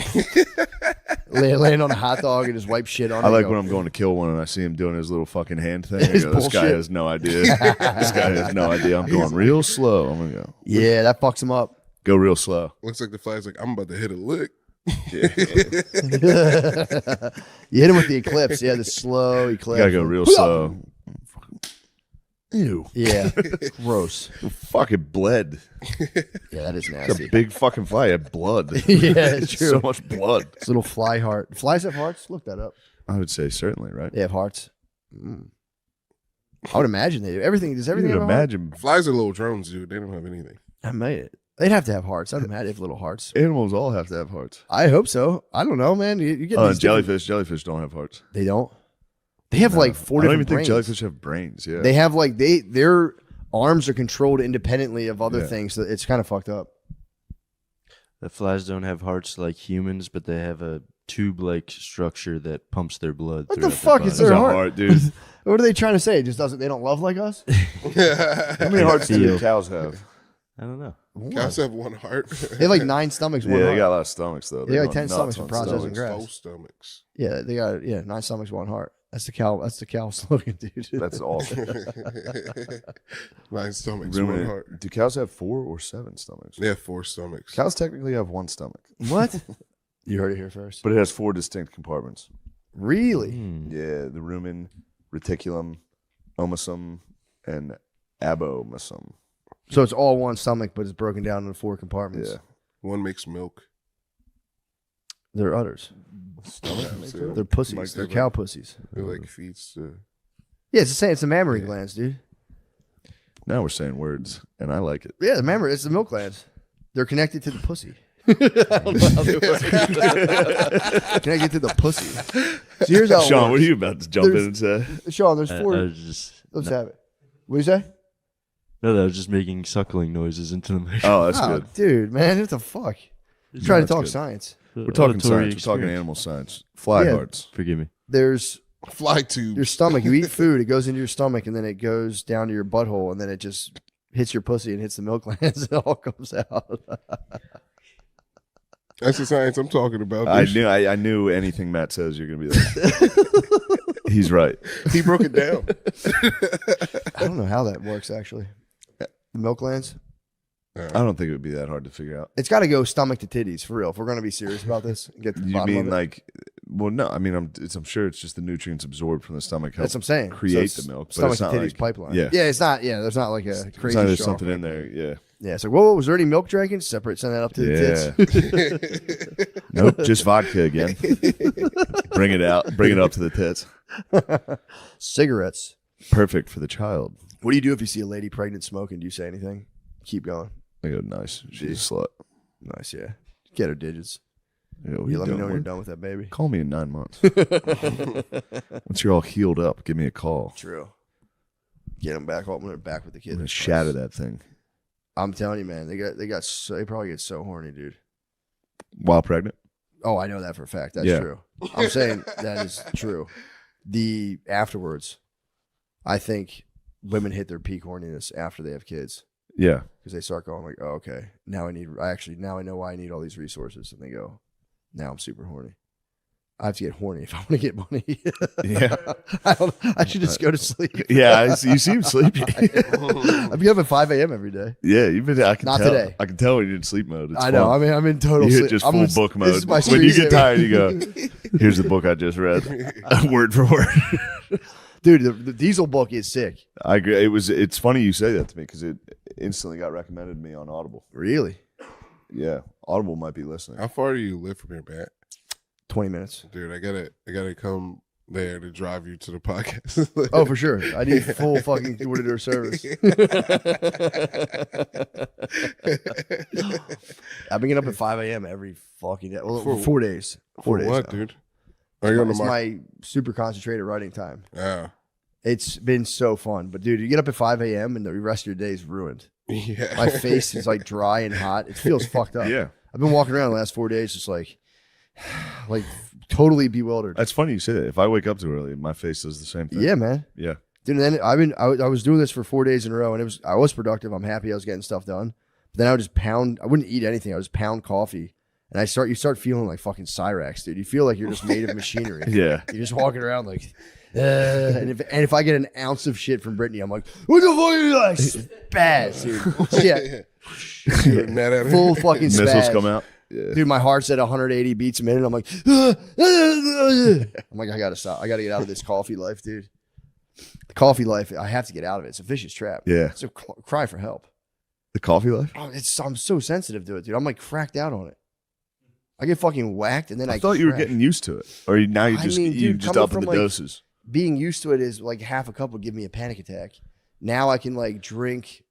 land on a hot dog and just wipe shit on it. I like when I'm going to kill one and I see him doing his little fucking hand thing. I go, this guy has no idea. This guy has no idea. I'm going real slow. I'm gonna go. Yeah, that fucks him up. Go real slow. Looks like the fly's like, I'm about to hit a lick. You hit him with the eclipse. Yeah, the slow eclipse. You gotta go real slow. Ew. Yeah. Gross. Fucking bled. Yeah, that is It's nasty. a big fucking fly. It had blood. Yeah, it's true. So much blood. It's a little fly heart. Flies have hearts? Look that up. I would say certainly, right? They have hearts. I would imagine they do. Everything. Does everything You have would a heart? imagine Flies are little drones, dude. They don't have anything. I might. They'd have to have hearts. I'd imagine they have little hearts. animals all have to have hearts. I hope so. I don't know, man. You get Oh, these and different- jellyfish don't have hearts. They don't. They have like 4 I don't different even brains. think jellyfish have brains. Yeah, They have like their arms are controlled independently of other Yeah. things. So it's kind of fucked up. The flies don't have hearts like humans, but they have a tube-like structure that pumps their blood. What the throughout fuck is their their body. heart, dude? What are they trying to say? It just doesn't. They don't love like us. How many hearts do Feel. cows have? I don't know. Cows have one heart. They have like 9 stomachs. One Yeah, they heart. got a lot of stomachs though. They got like go 10 nuts stomachs on for processing stomachs. grass. Both stomachs. Yeah, they got 9 stomachs, 1 heart. That's the cow. That's the cow slogan, dude. That's awesome. 9 stomachs, 1 heart. Do cows have 4 or 7 stomachs? They have 4 stomachs. Cows technically have 1 stomach. What? You heard it here first. But it has 4 distinct compartments. Really? Yeah, the rumen, reticulum, omasum, and abomasum. So it's all one stomach, but it's broken down into 4 compartments. Yeah. One makes milk. They're udders. They're pussies. They're cow pussies. It like feeds the. Yeah, it's the same. It's the mammary glands, dude. Now we're saying words, and I like it. Yeah, the mammary. It's the milk glands. They're connected to the pussy. I don't know how they work. Connected to the pussy. So here's how it Sean, works. what are you about to jump in and say? Sean, there's I 4. was just Let's have it. What do you say? no, I was just making suckling noises into the microphone. Oh, that's Oh, good. dude, man, what the fuck? I'm trying to that's talk good. science. We're talking Auditory science. We're talking experience. animal science. Fly Yeah. hearts. Forgive me. There's Fly tube. your stomach. You eat food, it goes into your stomach, and then it goes down to your butthole, and then it just hits your pussy and hits the milk glands, and it all comes out. That's the science I'm talking about. I knew anything Matt says, you're gonna be like, he's right. He broke it down. I don't know how that works, actually. The milk glands? I don't think it would be that hard to figure out. It's got to go stomach to titties, for real. If we're going to be serious about this, and get to the You bottom mean of it. like? Well, no. I mean, I'm sure it's just the nutrients absorbed from the stomach. That's help what I'm saying. Create So it's the milk. But Stomach it's to not titties like, pipeline. Yeah. Yeah, it's not. Yeah, there's not like a It's crazy. not, there's straw. something in there. Yeah. Yeah, it's like, whoa, was there any milk drinking? Separate, send that up to the tits. Nope, just vodka again. Bring it out. Bring it up to the tits. Cigarettes. Perfect for the child. What do you do if you see a lady pregnant smoking? Do you say anything? Keep going. I go, nice. She's a slut. Nice, yeah. Get her digits. Yeah, what You you let me doing, know when you're man? done with that baby. Call me in 9 months. Once you're all healed up, give me a call. True. Get them back. When they're back with the I'm kids. gonna shatter that thing I'm telling you, man. They probably get so horny, dude. while pregnant. Oh, I know that for a fact. That's Yeah. true. I'm saying that is true. The afterwards, I think women hit their peak horniness after they have kids. Yeah. Because they start going like, oh, okay, now I know why I need all these resources. And they go, now I'm super horny. I have to get horny if I want to get money. Yeah. I should just go to sleep. Yeah, you seem sleepy. I've been up at 5 a.m. every day. Yeah, you've been. I can Not tell. today. I can tell when you're in sleep mode. It's I know. fun. I mean, I'm in total You sleep. hit just I'm full just- book this mode. is my When you get screensaver. tired, you go, "Here's the book I just read, word for word." Dude, the Diesel book is sick. I agree. It's funny you say that to me because it instantly got recommended to me on Audible. Really? Yeah, Audible might be listening. How far do you live from here, Matt? 20 minutes. Dude, I gotta come there to drive you to the podcast. Oh, for sure. I need full fucking door-to-door service. I've been getting up at 5 a.m. every fucking day. Well, For- 4 days. 4 For days what, now. dude? Are you on the It's mark? my super concentrated writing time. Yeah. It's been so fun. But, dude, you get up at 5 a.m. and the rest of your day is ruined. Yeah. My face is like dry and hot. It feels fucked up. Yeah. I've been walking around the last 4 days just like totally bewildered. That's funny you say that. If I wake up too early, my face does the same thing. Yeah, man. Yeah. Dude, and then I was doing this for 4 days in a row, and I was productive. I'm happy I was getting stuff done. But then I would just pound. I wouldn't eat anything. I would just pound coffee, and you start feeling like fucking Cyrax, dude. You feel like you're just made of machinery. Yeah. You're just walking around like, and if I get an ounce of shit from Brittany, I'm like, what the fuck are you like? Spaz, dude. You're mad at her? Full fucking Missiles spaz. come out. Yeah. Dude, my heart's at 180 beats a minute. I'm like, I'm like, I gotta stop. I gotta get out of this coffee life, dude. The coffee life, I have to get out of it. It's a vicious trap. Yeah. It's a cry for help. The coffee life? Oh, I'm so sensitive to it, dude. I'm like cracked out on it. I get fucking whacked, and then I thought you were crash. getting used to it, or now you just coming up from, the like, doses. Being used to it is like half a cup would give me a panic attack. Now I can like drink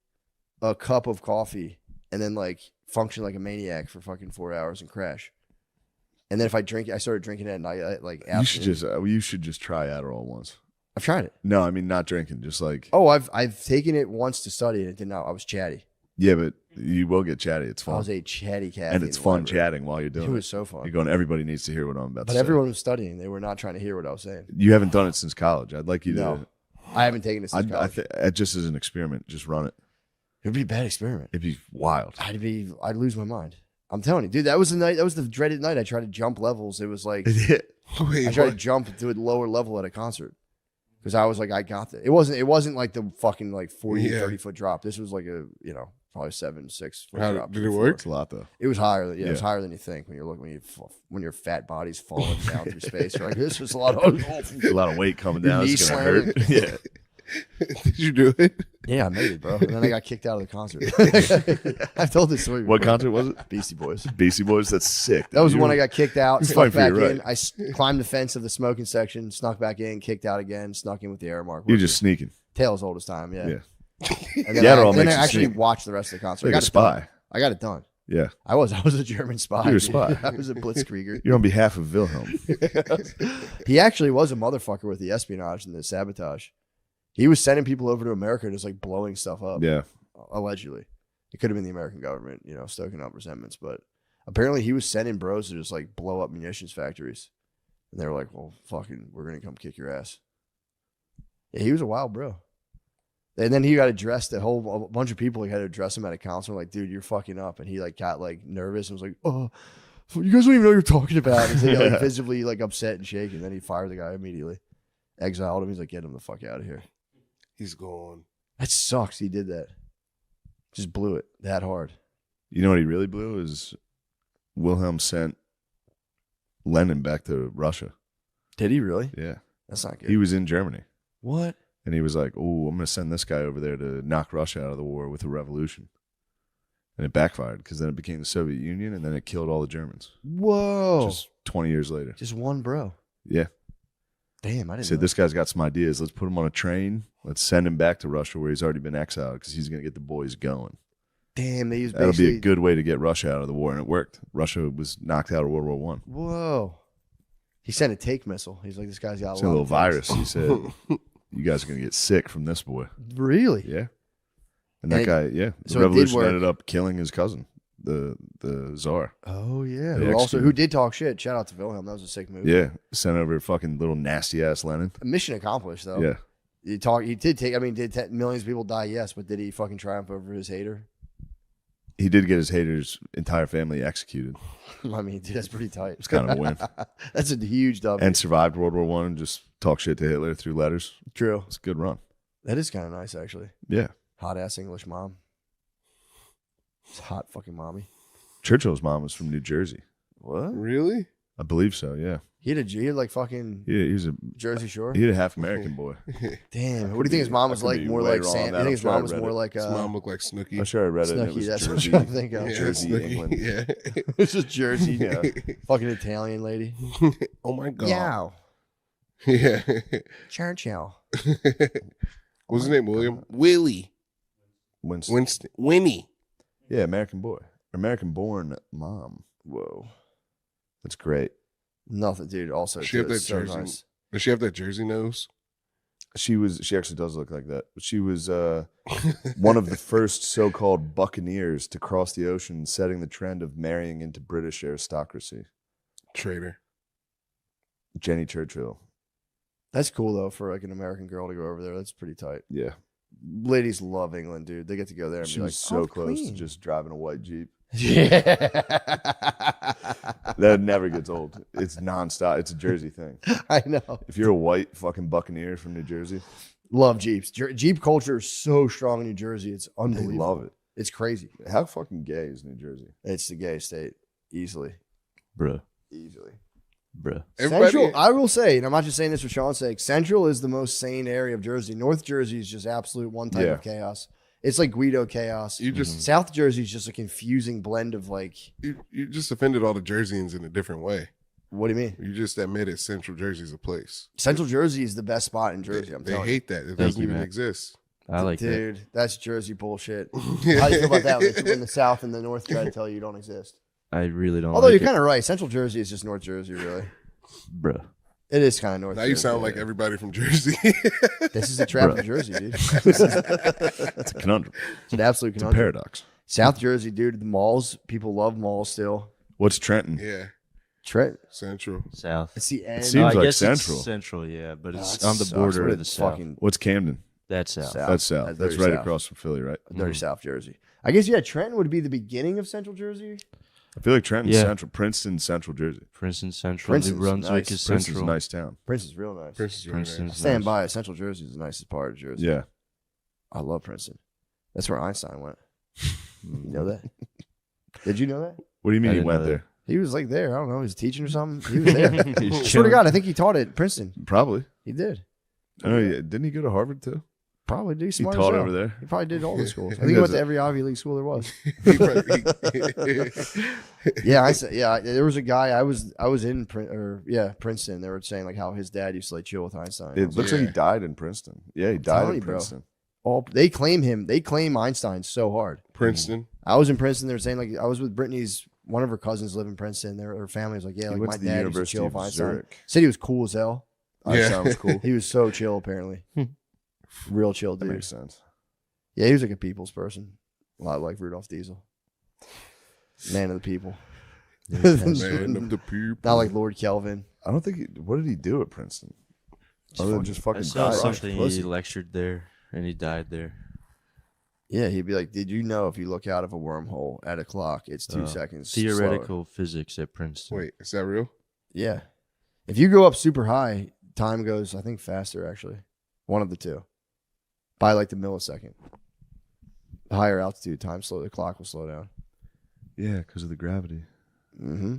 a cup of coffee and then like function like a maniac for fucking 4 hours and crash. And then if I started drinking it at night, You should just try Adderall once. I've tried it. No, I mean not drinking, just like. Oh, I've taken it once to study and it did not. I was chatty. Yeah, but you will get chatty. It's fun. I was a chatty cat. And it's fun chatting while you're doing it. It was so fun. You're going, everybody needs to hear what I'm about to say. But everyone was studying. They were not trying to hear what I was saying. You haven't done it since college. I'd like you to. No, I haven't taken it since college. Just as an experiment, just run it. It'd be a bad experiment. It'd be wild. I'd lose my mind. I'm telling you, dude, that was the dreaded night. I tried to jump levels. It was like, I tried to jump to a lower level at a concert. Because I was like, I got this. It wasn't like the fucking like 40, 30 foot drop. This was like a, probably 7, 6 foot drop. Did it work? It's a lot though. It was higher. It was higher than you think when your fat body's falling down through space. You're like, this is a lot of weight coming down. It's gonna hurt. Yeah. Did you do it? Yeah, I made it, bro. And then I got kicked out of the concert. I've told this story before. What concert was it? Beastie Boys. Beastie Boys. That's sick. That was when I got kicked out. Snuck back in. Right. I climbed the fence of the smoking section, snuck back in, kicked out again, snuck in with the air mark. You're just sneaking. Tails oldest time, yeah. Yeah. And then I you actually sneak. watched the rest of the concert. Like a spy. I got it done. Yeah. I was a German spy. You're a spy. I was a blitzkrieger. You're on behalf of Wilhelm. He actually was a motherfucker with the espionage and the sabotage. He was sending people over to America just like blowing stuff up. Yeah. Allegedly. It could have been the American government, stoking up resentments, but apparently he was sending bros to just like blow up munitions factories. And they were like, well, fucking, we're going to come kick your ass. Yeah, he was a wild bro. And then he got addressed, a bunch of people had to address him at a council, like, dude, you're fucking up. And he like got like nervous and was like, oh, you guys don't even know what you're talking about. And so he got like visibly like upset and shaking. Then he fired the guy immediately. Exiled him. He's like, get him the fuck out of here. He's gone. That sucks. He did that. Just blew it that hard. You know what he really blew is Wilhelm sent Lenin back to Russia. Did he really? Yeah. That's not good. He was in Germany. What? And he was like, oh, I'm going to send this guy over there to knock Russia out of the war with a revolution. And it backfired because then it became the Soviet Union and then it killed all the Germans. Whoa. Just 20 years later. Just one bro. Yeah. Damn, I didn't said, know. this guy's got some ideas. Let's put him on a train. Let's send him back to Russia where he's already been exiled because he's going to get the boys going. Damn, they used That'll be a good way to get Russia out of the war, and it worked. Russia was knocked out of World War One. Whoa. He sent a take missile. He's like, this guy's got a little virus. He said, you guys are going to get sick from this boy. Really? Yeah. And that guy, the so revolution ended up killing his cousin, the Tsar. Oh, yeah. Who did talk shit. Shout out to Wilhelm. That was a sick move. Yeah. Sent over fucking little nasty ass Lenin. Mission accomplished, though. Yeah. He did take, did millions of people die? Yes. But did he fucking triumph over his hater? He did get his hater's entire family executed. Dude, that's pretty tight. It's kind of a win. That's a huge W. And survived World War One and just talk shit to Hitler through letters. True. It's a good run. That is kind of nice, actually. Yeah. Hot ass English mom. It's hot fucking mommy. Churchill's mom was from New Jersey. What? Really? I believe so, yeah. He had like fucking he was a Jersey Shore. He had a half American boy. Damn. What do you think his mom was like? More like Sam? You think his mom was more like his mom looked like Snooki. I'm sure I read it. Snooki, It was that's Jersey, what I think of. Yeah, Jersey, Snooki, England. Yeah. It's just Jersey. Yeah. Fucking Italian lady. Oh my god. Yow. Yeah. Churchill. What's his name? William? Willie. Winston. Winnie. Yeah, American boy. American born mom. Whoa. That's great. Nothing, dude. Also, She have that so Jersey. nice. Does she have that Jersey nose? She actually does look like that. But she was one of the first so-called buccaneers to cross the ocean, setting the trend of marrying into British aristocracy. Traitor. Jenny Churchill. That's cool though for like an American girl to go over there. That's pretty tight. Yeah. Ladies love England, dude. They get to go there and She be like, was so "Oh, close queen." to just driving a white Jeep. Yeah. That never gets old. It's nonstop. It's a Jersey thing. I know. If you're a white fucking buccaneer from New Jersey, Love Jeeps. Jeep culture is so strong in New Jersey. It's they unbelievable. love it. It's crazy. How fucking gay is New Jersey? It's the gay state. Easily. Bruh. Easily. Bruh. Central, I will say, and I'm not just saying this for Sean's sake, Central is the most sane area of Jersey. North Jersey is just absolute one type of chaos. It's like Guido chaos. South Jersey is just a confusing blend of like. You just offended all the Jerseyans in a different way. What do you mean? You just admitted Central Jersey's a place. Central Jersey is the best spot in Jersey. They hate that. It doesn't even exist. I like that. Dude, that's Jersey bullshit. How do you feel about that when the South and the North try to tell you don't exist? I really don't. Although like you're kind of right. Central Jersey is just North Jersey, really. Bruh. It is kind of North Now Jersey. you sound like everybody from Jersey. This is a trap in Jersey, dude. It's a conundrum. It's an absolute conundrum. It's a paradox. South Jersey, dude, the malls. People love malls still. What's Trenton? Yeah. Trent. Central. South. It's the end. It seems like guess it's Central. Central, yeah, but it's it on the sucks, border but of the it's South. fucking- What's Camden? That's South. That's South. That's dirty right South. across from Philly, right? Dirty South Jersey. I guess, yeah, Trenton would be the beginning of Central Jersey. I feel like Trenton's Yeah. Central. Princeton, Central Jersey. Princeton Central. Princeton's New Brunswick nice. is Princeton's Central. a nice town. Princeton's real nice. Princeton's really Princeton's nice. Stand nice. by it. Central Jersey is the nicest part of Jersey. Yeah. I love Princeton. That's where Einstein went. You know that? Did you know that? What do you mean I he didn't went know there? He was like there. I don't know. He was teaching or something. He was there. Swear to God, I think he taught at Princeton. Probably. He did. Oh, yeah. Didn't he go to Harvard too? Probably did. He Smart taught as hell. over there. He probably did all the schools. I He think he went does to it. every Ivy League school there was. Yeah, There was a guy I was in Princeton. They were saying like how his dad used to like chill with Einstein. It looks like he died in Princeton. Yeah, he died telling in you, bro. Princeton. They claim Einstein so hard. Princeton. I was in Princeton. They were saying like I was with Brittany's one of her cousins live in Princeton. Her family was like, yeah, He like went my to the dad used to University chill of with Einstein. Zurich. Said he was cool as hell. Einstein was cool. He was so chill apparently. Real chill That dude. makes sense. Yeah, he was like a people's person. A lot like Rudolph Diesel. Man of the people. Man of the people. Not like Lord Kelvin. I don't think. What did he do at Princeton? Other than just I fucking saw die. something. Pussy. He lectured there and he died there. Yeah, he'd be like, did you know if you look out of a wormhole at a clock, it's 2 seconds slower? Theoretical physics at Princeton. Wait, is that real? Yeah. If you go up super high, time goes, I think, faster, actually. One of the two. By like the millisecond. The higher altitude, the clock will slow down. Yeah, because of the gravity. Mm-hmm.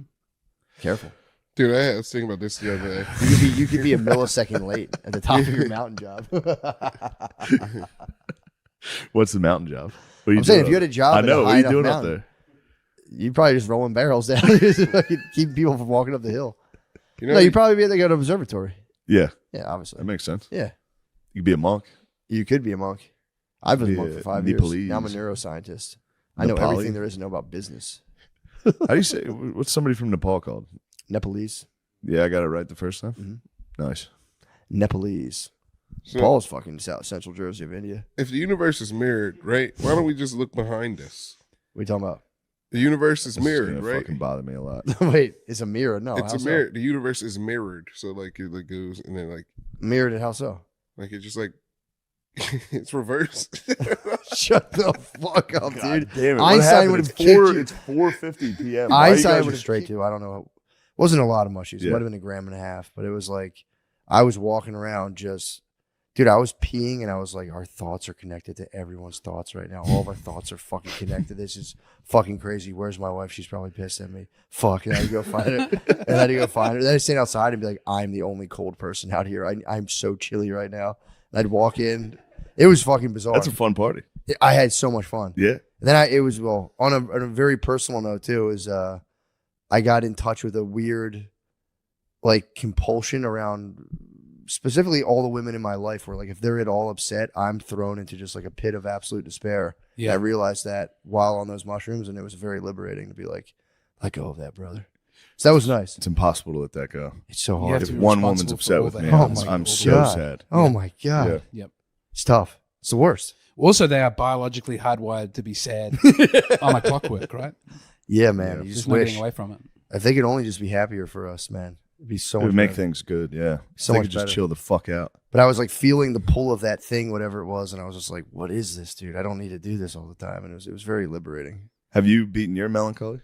Careful. Dude, I was thinking about this the other day. You could be a millisecond late at the top of your mountain job. What's the mountain job? What are you I'm saying doing if you had a job I at know. a What high are you enough doing up mountain, there? you'd probably just rolling barrels down. Keep people from walking up the hill. You know, No, you'd probably be able to go to observatory. Yeah. Yeah, obviously. That makes sense. Yeah. You could be a monk. You could be a monk. I've been a Be monk for a 5 years. Nepalese. Now I'm a neuroscientist. I know Nepali? everything there is to know about business. How do you say? What's somebody from Nepal called? Nepalese. Yeah, I got it right the first time. Mm-hmm. Nice. Nepalese. So- Nepal's fucking Central Jersey of India. if the universe is mirrored, right? Why don't we just look behind us? What are you talking about? The universe is This is mirrored, gonna right? fucking bother me a lot. Wait, it's a mirror. No, It's how a so? mirror. The universe is mirrored, so like it like goes and then Mirrored it, how so? like it just like it's reversed. Shut the fuck up, dude. Damn it. Einstein would have kicked you. It's 4:50 p.m. Why are you Einstein guys would have just straight to. I don't know. Wasn't a lot of mushies. It Yeah. might have been 1.5 grams, but it was like I was walking around just, dude. I was peeing and I was like, our thoughts are connected to everyone's thoughts right now. All of our thoughts are fucking connected. This is fucking crazy. Where's my wife? She's probably pissed at me. Fuck. And I had to go find her. And I had to go find her. Then I'd stand outside and be like, I'm the only cold person out here. I'm so chilly right now. And I'd walk in. It was fucking bizarre. That's a fun party. I had so much fun. Yeah. And then it was on a very personal note too. Is I got in touch with a weird like compulsion around specifically all the women in my life where like if they're at all upset, I'm thrown into just like a pit of absolute despair. Yeah. And I realized that while on those mushrooms, and it was very liberating to be like, let go of that, brother. So that was nice. It's impossible to let that go. It's so You hard. have If to be one woman's responsible upset for with all me, that. I'm my so God. sad. Oh my God. Yeah. Yep. It's tough. It's the worst. Also, they are biologically hardwired to be sad on a clockwork, right? Yeah, man. You There's just no wish. getting away from it. If they could only just be happier for us, man. It'd be so It much would make better. things good. Yeah. So They much could just better. chill the fuck out. But I was like feeling the pull of that thing, whatever it was, and I was just like, "What is this, dude? I don't need to do this all the time." And it was very liberating. Have you beaten your melancholy?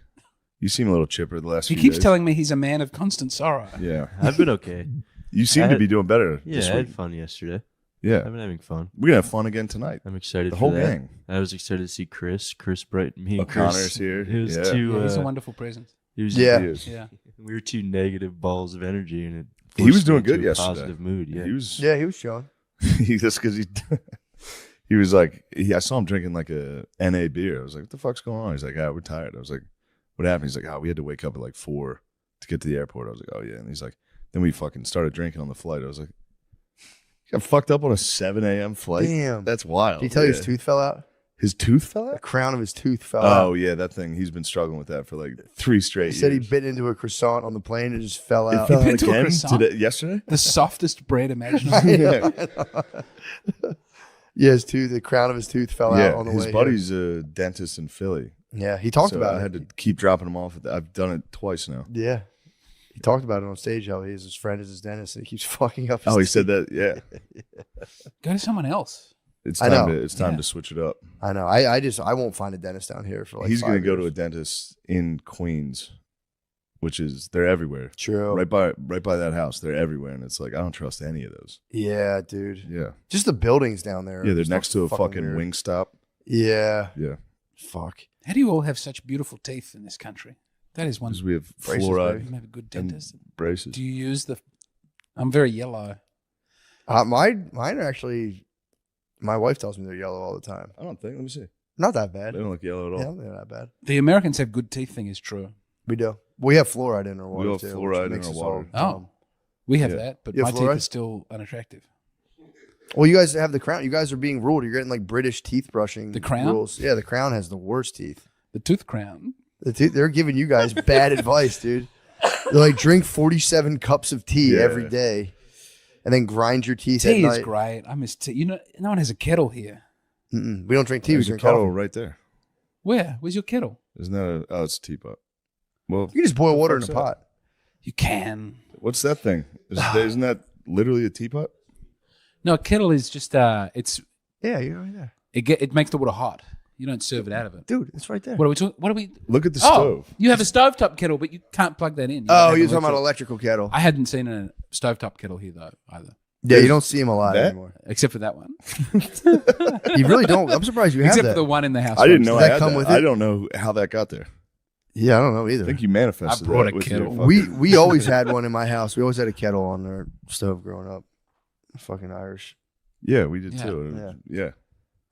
You seem a little chipper the last He few keeps days. telling me he's a man of constant sorrow. Yeah. I've been okay. You seem to be doing better Yeah, this I week. had fun yesterday. Yeah. I've been having fun. We're going to have fun again tonight. I'm excited The for whole that. gang. I was excited to see Chris. Chris Bright and me. and O'Connor's Chris. here. It was Yeah. two. Yeah, he's a wonderful presence. He was Yeah. He is. Yeah. We were two negative balls of energy, and it He was forced me doing good into a yesterday. Positive mood. Yeah, He was. Yeah, he was chilling. Just because he was like, I saw him drinking like a NA beer. I was like, what the fuck's going on? He's like, we're tired. I was like, what happened? He's like, we had to wake up at like 4 to get to the airport. I was like, oh yeah. And he's like, then we fucking started drinking on the flight. I was like, got fucked up on a 7 a.m. flight. Damn, that's wild. Did he tell you his tooth fell out? His tooth fell out? The crown of his tooth fell out. Oh yeah, that thing. He's been struggling with that for like 3 straight years. He said he bit into a croissant on the plane and it just fell out. It fell out into a again croissant? yesterday? The softest bread imaginable. Yeah, the crown of his tooth fell out on the way. His buddy's a dentist in Philly. Yeah, he talked about it. I had to keep dropping him off. I've done it twice now. Yeah. He talked about it on stage, how his friend is his dentist and he keeps fucking up his Oh, he teeth. said that? Yeah. Go to someone else. It's I time, know. it's time to switch it up. I know. I won't find a dentist down here for like He's going to go to a dentist in Queens, which is, they're everywhere. True. Right by that house. They're everywhere. And it's like, I don't trust any of those. Yeah, dude. Yeah. Just the buildings down there. Yeah, they're Just next to a fucking weird. wing stop. Yeah. Yeah. Fuck. How do you all have such beautiful teeth in this country? That is one. Because we have Braces, fluoride You have a good and dentist. braces. Do you use the? I'm very yellow. Mine are actually. My wife tells me they're yellow all the time. I don't think. Let me see. Not that bad. They don't look yellow at all. Yeah, they're not bad. The Americans have good teeth thing is true. We do. We have fluoride in our water. We have too, which fluoride in makes our us water. Oh, we have Yeah. that, but You my have teeth fluoride? are still unattractive. Well, you guys have the crown. You guys are being ruled. You're getting like British teeth brushing. The Crown? rules. Yeah, the crown has the worst teeth. The tooth crown. They're giving you guys bad advice, dude. They're like, drink 47 cups of tea Yeah. every day, and then grind your teeth Tea at is night. great. I miss tea. You know, no one has a kettle here. Mm-mm. We don't drink tea. There's we a drink kettle coffee. right there. Where? Where's your kettle? Isn't that it's a teapot. Well, You can just boil water in a fuck's that? pot. You can. What's that thing? Isn't that literally a teapot? No, a kettle is just it's Yeah, you're right there, it makes the water hot. You don't serve it out of it. dude. It's right there. What are we talking? What are we? Look at the Oh, stove. you have a stovetop kettle, but you can't plug that in. You Oh, don't have you're an talking about electric- electrical kettle. I hadn't seen a stovetop kettle here though either, Yeah, you don't see them a lot That? anymore. except for that one. You really don't. I'm surprised you have Except that. for the one in the house. I didn't know Does I that had come that. with I it? don't know how that got there. Yeah, I don't know either. I think you manifested I brought that a with your kettle. fucking- We always had one in my house. We always had a kettle on our stove growing up. Fucking Irish. Yeah, we did Yeah. too. Yeah.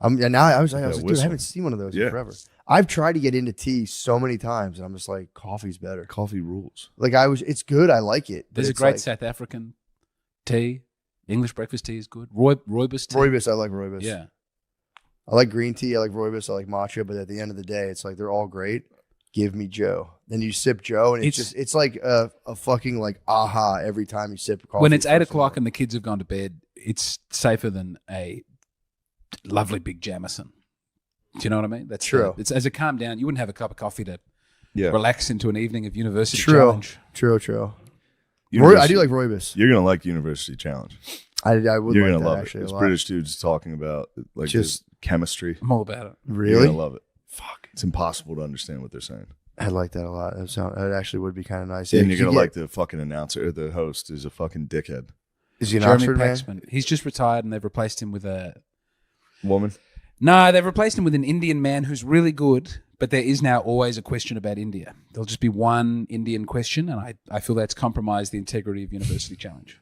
And now I was like, dude, I whistle. haven't seen one of those in Yeah. forever. I've tried to get into tea so many times, and I'm just like, coffee's better. Coffee rules. Like it's good. I like it. but There's a it's great like, South African tea. English breakfast tea is good. Rooibos tea. Rooibos. I like Rooibos. Yeah. I like green tea. I like Rooibos. I like matcha. But at the end of the day, it's like they're all great. Give me Joe. Then you sip Joe, and it's like a fucking like aha every time you sip coffee. When it's 8 first o'clock thing. and the kids have gone to bed, it's safer than a lovely big Jameson. Do you know what I mean? That's True. It's as it calmed down, you wouldn't have a cup of coffee to Yeah. relax into an evening of university True. challenge. True. I do like Rooibos. You're gonna like University Challenge. I would You're like gonna that love actually it. a It's lot. British dudes talking about like Just- just chemistry. I'm all about it. You're Really? gonna love it. Fuck. It's impossible to understand what they're saying. I like that a lot. That actually would be kind of nice. And Yeah, you're gonna you like the fucking announcer or the host is a fucking dickhead. Is he an Jeremy Oxford man? Paxman. He's just retired and they've replaced him with a Woman. No, they've replaced him with an Indian man who's really good, but there is now always a question about India. There'll just be one Indian question, and I feel that's compromised the integrity of University Challenge.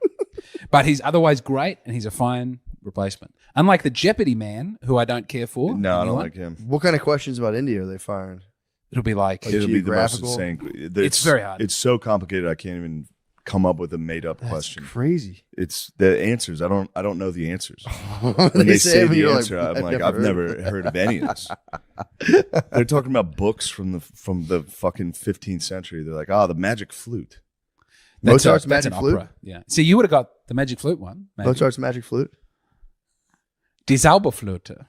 But he's otherwise great, and he's a fine replacement. Unlike the Jeopardy man, who I don't care for. No, I the new don't one, like him. What kind of questions about India are they firing? It'll be like It'll be the most geographical? insane. It's very hard. It's so complicated. I can't even come up with a made up question. Crazy. It's the answers. I don't know the answers. When When they say them, the you're answer, I'm like, I've heard never of it. heard of any of this. They're talking about books from the fucking 15th century. They're like, the magic flute. Mozart's that's Magic an Flute? opera. Yeah. See, you would have got the Magic Flute one. Maybe. Mozart's Magic Flute? Die Zauberflöte.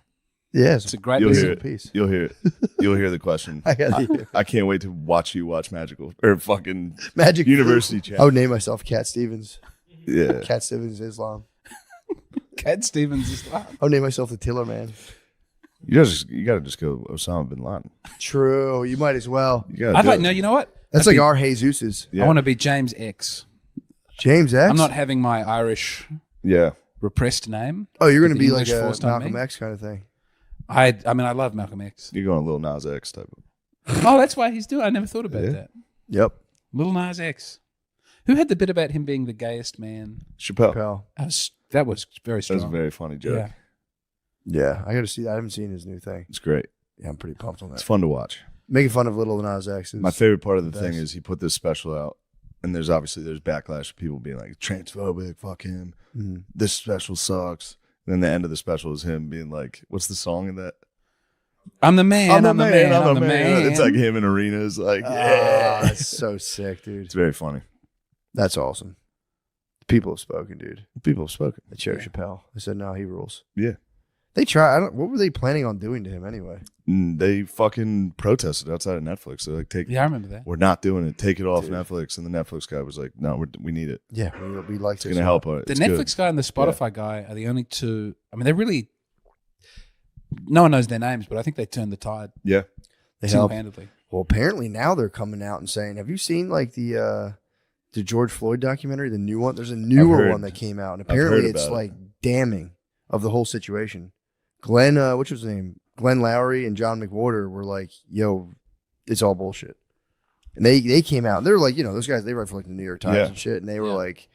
Yes. It's a great You'll piece hear of it. piece. You'll hear it. You'll hear the question. I gotta hear. I can't wait to watch you watch Magical or fucking Magic University Flute. Challenge. I would name myself Cat Stevens. Yeah. Cat Stevens Islam. Cat Stevens is I would name myself the Tiller Man. You gotta just go Osama bin Laden. True. You might as well. You gotta I'd do like, it. no, you know what? That's I'd like be- our Jesus's. Yeah. I want to be James X. James X? I'm not having my Irish Yeah. repressed name. Oh, you're going to The be like English a forced on Malcolm me. X kind of thing. I mean, I love Malcolm X. You're going a little Nas X type of. Oh, that's why he's doing. I never thought about Yeah. that. Yep. Lil Nas X. Who had the bit about him being the gayest man? Chappelle. That was very strong. That's a very funny joke. Yeah, I got to see that. I haven't seen his new thing. It's great. Yeah, I'm pretty pumped on that. It's fun to watch. Making fun of Little Nas X. My favorite part of the thing is he put this special out, and there's backlash of people being like, transphobic, fuck him. Mhm. This special sucks. And then the end of the special is him being like, what's the song in that? I'm the man. I'm the man. I'm the man. It's like him in arenas. Like, yeah. That's so sick, dude. It's very funny. That's awesome. People have spoken, dude. People have spoken. They chose Chappelle. They said, no, he rules. Yeah. They try. What were they planning on doing to him anyway? They fucking protested outside of Netflix. They're like, I remember that. We're not doing it. Take it off Netflix. And the Netflix guy was like, no, we need it. Yeah, we like it's going to help. The Netflix guy and the Spotify guy are the only two. I mean, they're really. No one knows their names, but I think they turned the tide. Yeah, they help. Single-handedly. Well, apparently now they're coming out and saying, "Have you seen like the George Floyd documentary, the new one? There's a newer one that came out, and apparently it's like damning of the whole situation." Glenn, what's his name? Glenn Lowry and John McWhorter were like, "Yo, it's all bullshit," and they came out. And they're like, those guys they write for like the New York Times and shit, and they were like,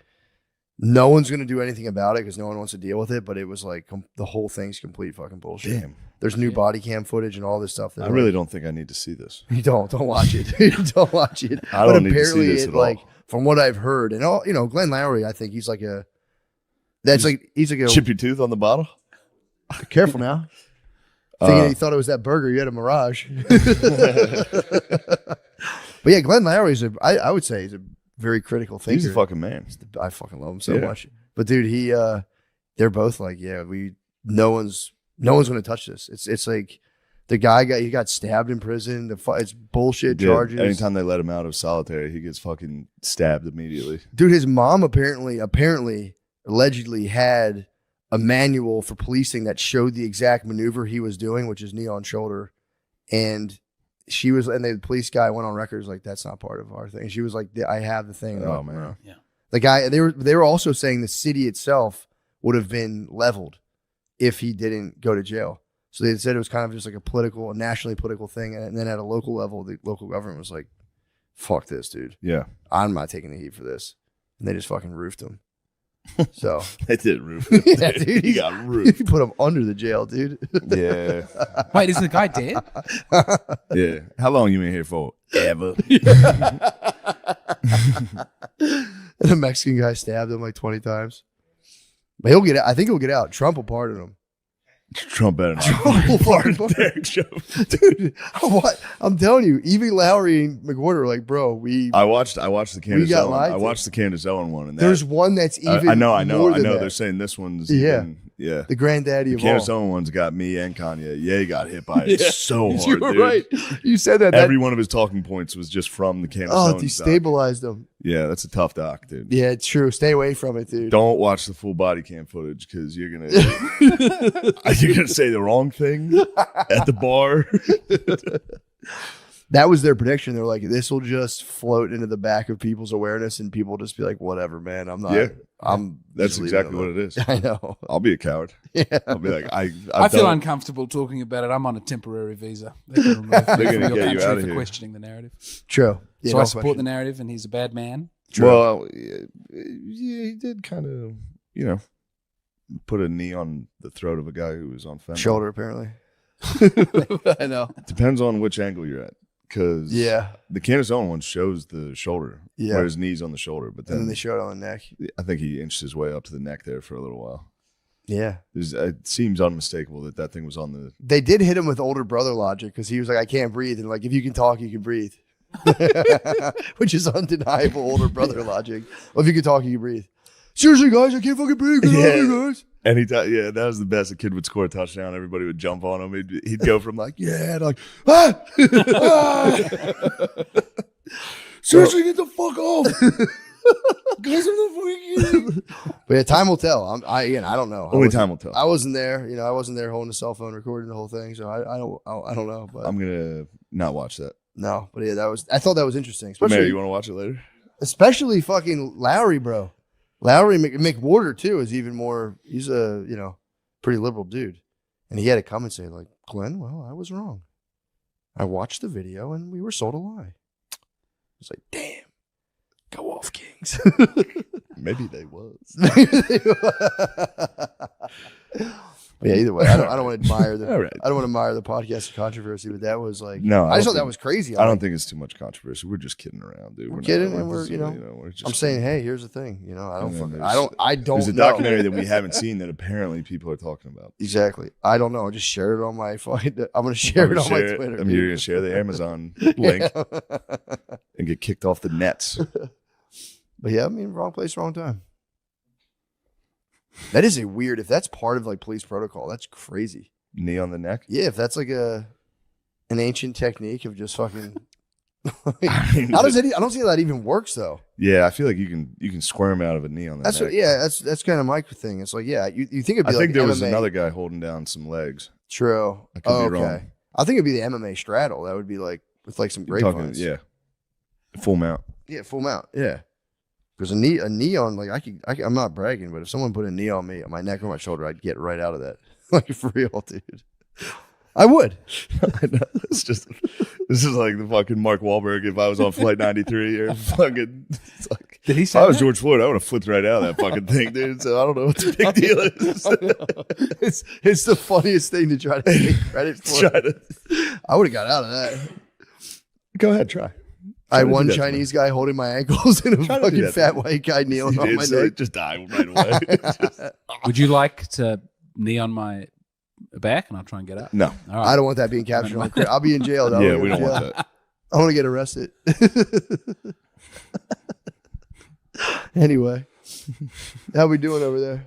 "No one's gonna do anything about it because no one wants to deal with it." But it was like the whole thing's complete fucking bullshit. Damn. There's new body cam footage and all this stuff. I really don't think I need to see this. You don't watch it. Don't watch it. I don't need to see this at all. From what I've heard, and all Glenn Lowry, I think he's like a. He's like a chip your tooth on the bottle. Careful now. Thinking he thought it was that burger. You had a Mirage. But yeah, Glenn Lowry is I would say he's a very critical thinker. He's a fucking man. I fucking love him so much. But dude, they're both like, no one's going to touch this. It's like the guy got stabbed in prison. It's bullshit charges. Anytime they let him out of solitary, he gets fucking stabbed immediately. Dude, his mom apparently allegedly had a manual for policing that showed the exact maneuver he was doing, which is knee on shoulder. And the police guy went on record, was like, that's not part of our thing. She was like, I have the thing. Oh, man. Yeah. The guy, they were also saying the city itself would have been leveled if he didn't go to jail. So they said it was kind of just like a nationally political thing. And then at a local level, the local government was like, fuck this, dude. Yeah. I'm not taking the heat for this. And they just fucking roofed him. So they did roof him. Yeah, dude. He got roofed. He put him under the jail, dude. Yeah. Wait, is the guy dead? Yeah. How long you been here for? Ever. And the Mexican guy stabbed him like 20 times. But he'll get out. I think he'll get out. Trump will pardon him. Trump better not. Trump will pardon Derek Chauvin. Dude, I'm telling you, Evie Lowry and McWhorter are like, bro, I watched the Candace got Owen. lied I to. watched the Candace Owen one, and There's one that's even. I know. more than that. They're saying this one's the granddaddy the of Candace all. Owen one's got me and Kanye. Yeah, he got hit by it so hard. You were dude. right. You said that. Every one of his talking points was just from the Candace Owen. Destabilized him. Yeah, that's a tough doc, dude. Yeah, it's true. Stay away from it, dude. Don't watch the full body cam footage because you're gonna say the wrong thing at the bar. That was their prediction. They were like, this will just float into the back of people's awareness and people will just be like, whatever, man. I'm not. Yeah. That's just exactly leaving what it is. I know. I'll be a coward. Yeah. I'll be like, I feel uncomfortable talking about it. I'm on a temporary visa. They're going gonna to get you out of for here. questioning the narrative. True. Yeah, So no I support question. the narrative, and he's a bad man. True. Well, yeah, he did kind of, put a knee on the throat of a guy who was on fentanyl. Shoulder, apparently. I know. It depends on which angle you're at. Because the Candace Owen one shows the shoulder, where his knee's on the shoulder. But And then they show it on the neck. I think he inched his way up to the neck there for a little while. Yeah. It seems unmistakable that thing was on the... They did hit him with older brother logic because he was like, I can't breathe. And like, if you can talk, you can breathe. Which is undeniable older brother logic. Well, if you can talk, you can breathe. Seriously, guys, I can't fucking breathe. Guys. Anytime, that was the best. A kid would score a touchdown, everybody would jump on him. He'd go from like, to like, ah! Seriously, get the fuck off. Guys, I'm the fucking... But yeah, time will tell. I don't know. Only time will tell. I wasn't there. I wasn't there holding a cell phone recording the whole thing, so I don't know. But I'm gonna not watch that. No, but yeah, I thought that was interesting. Mary, Especially, you want to watch it later? Especially fucking Lowry, bro. Lowry McWhorter too is even more. He's a pretty liberal dude, and he had to come and say like, Glenn, well, I was wrong. I watched the video and we were sold a lie. It's like, damn. Go off, Kings. Maybe they was. Yeah, either way, I don't want to admire the. All right. I don't want to admire the podcast of controversy, but that was like. No, I just thought that was crazy. I don't think it's too much controversy. We're just kidding around, dude. We're kidding, and we're we're just I'm saying, hey, here's the thing. You know, I don't. There's a documentary that we haven't seen that apparently people are talking about. Exactly. I don't know. I just shared it on my fucking. I'm gonna share it on my Twitter. I mean, you're gonna share the Amazon link and get kicked off the nets. But yeah, I mean, wrong place, wrong time. That is a weird. If that's part of like police protocol, that's crazy. Knee on the neck. Yeah, if that's like an ancient technique of just fucking. How does it? I don't see how that even works though. Yeah, I feel like you can squirm out of a knee on the neck. That's kind of my thing. It's like, yeah, you think it'd be. I think there MMA. was another guy holding down some legs. True. I could be wrong. I think it'd be the MMA straddle. That would be like with like some grapevines. Yeah, full mount. Yeah, full mount. Yeah. Because a knee on, like, I'm not bragging, but if someone put a knee on me, on my neck or my shoulder, I'd get right out of that. Like, for real, dude. I would. I know. This is like the fucking Mark Wahlberg if I was on Flight 93 or fucking. It's like, did he say if I was George Floyd, I would have flipped right out of that fucking thing, dude. So I don't know what the big deal is. It's the funniest thing to try to take credit for. I would have got out of that. Go ahead, try. I had one Chinese guy holding my ankles and a fucking fat white guy kneeling on my neck. Just die right away. Would you like to knee on my back and I'll try and get up? No. All right. I don't want that being captured on I'll be in jail. Though. Yeah, we don't want that. I want to get arrested. Anyway, how we doing over there?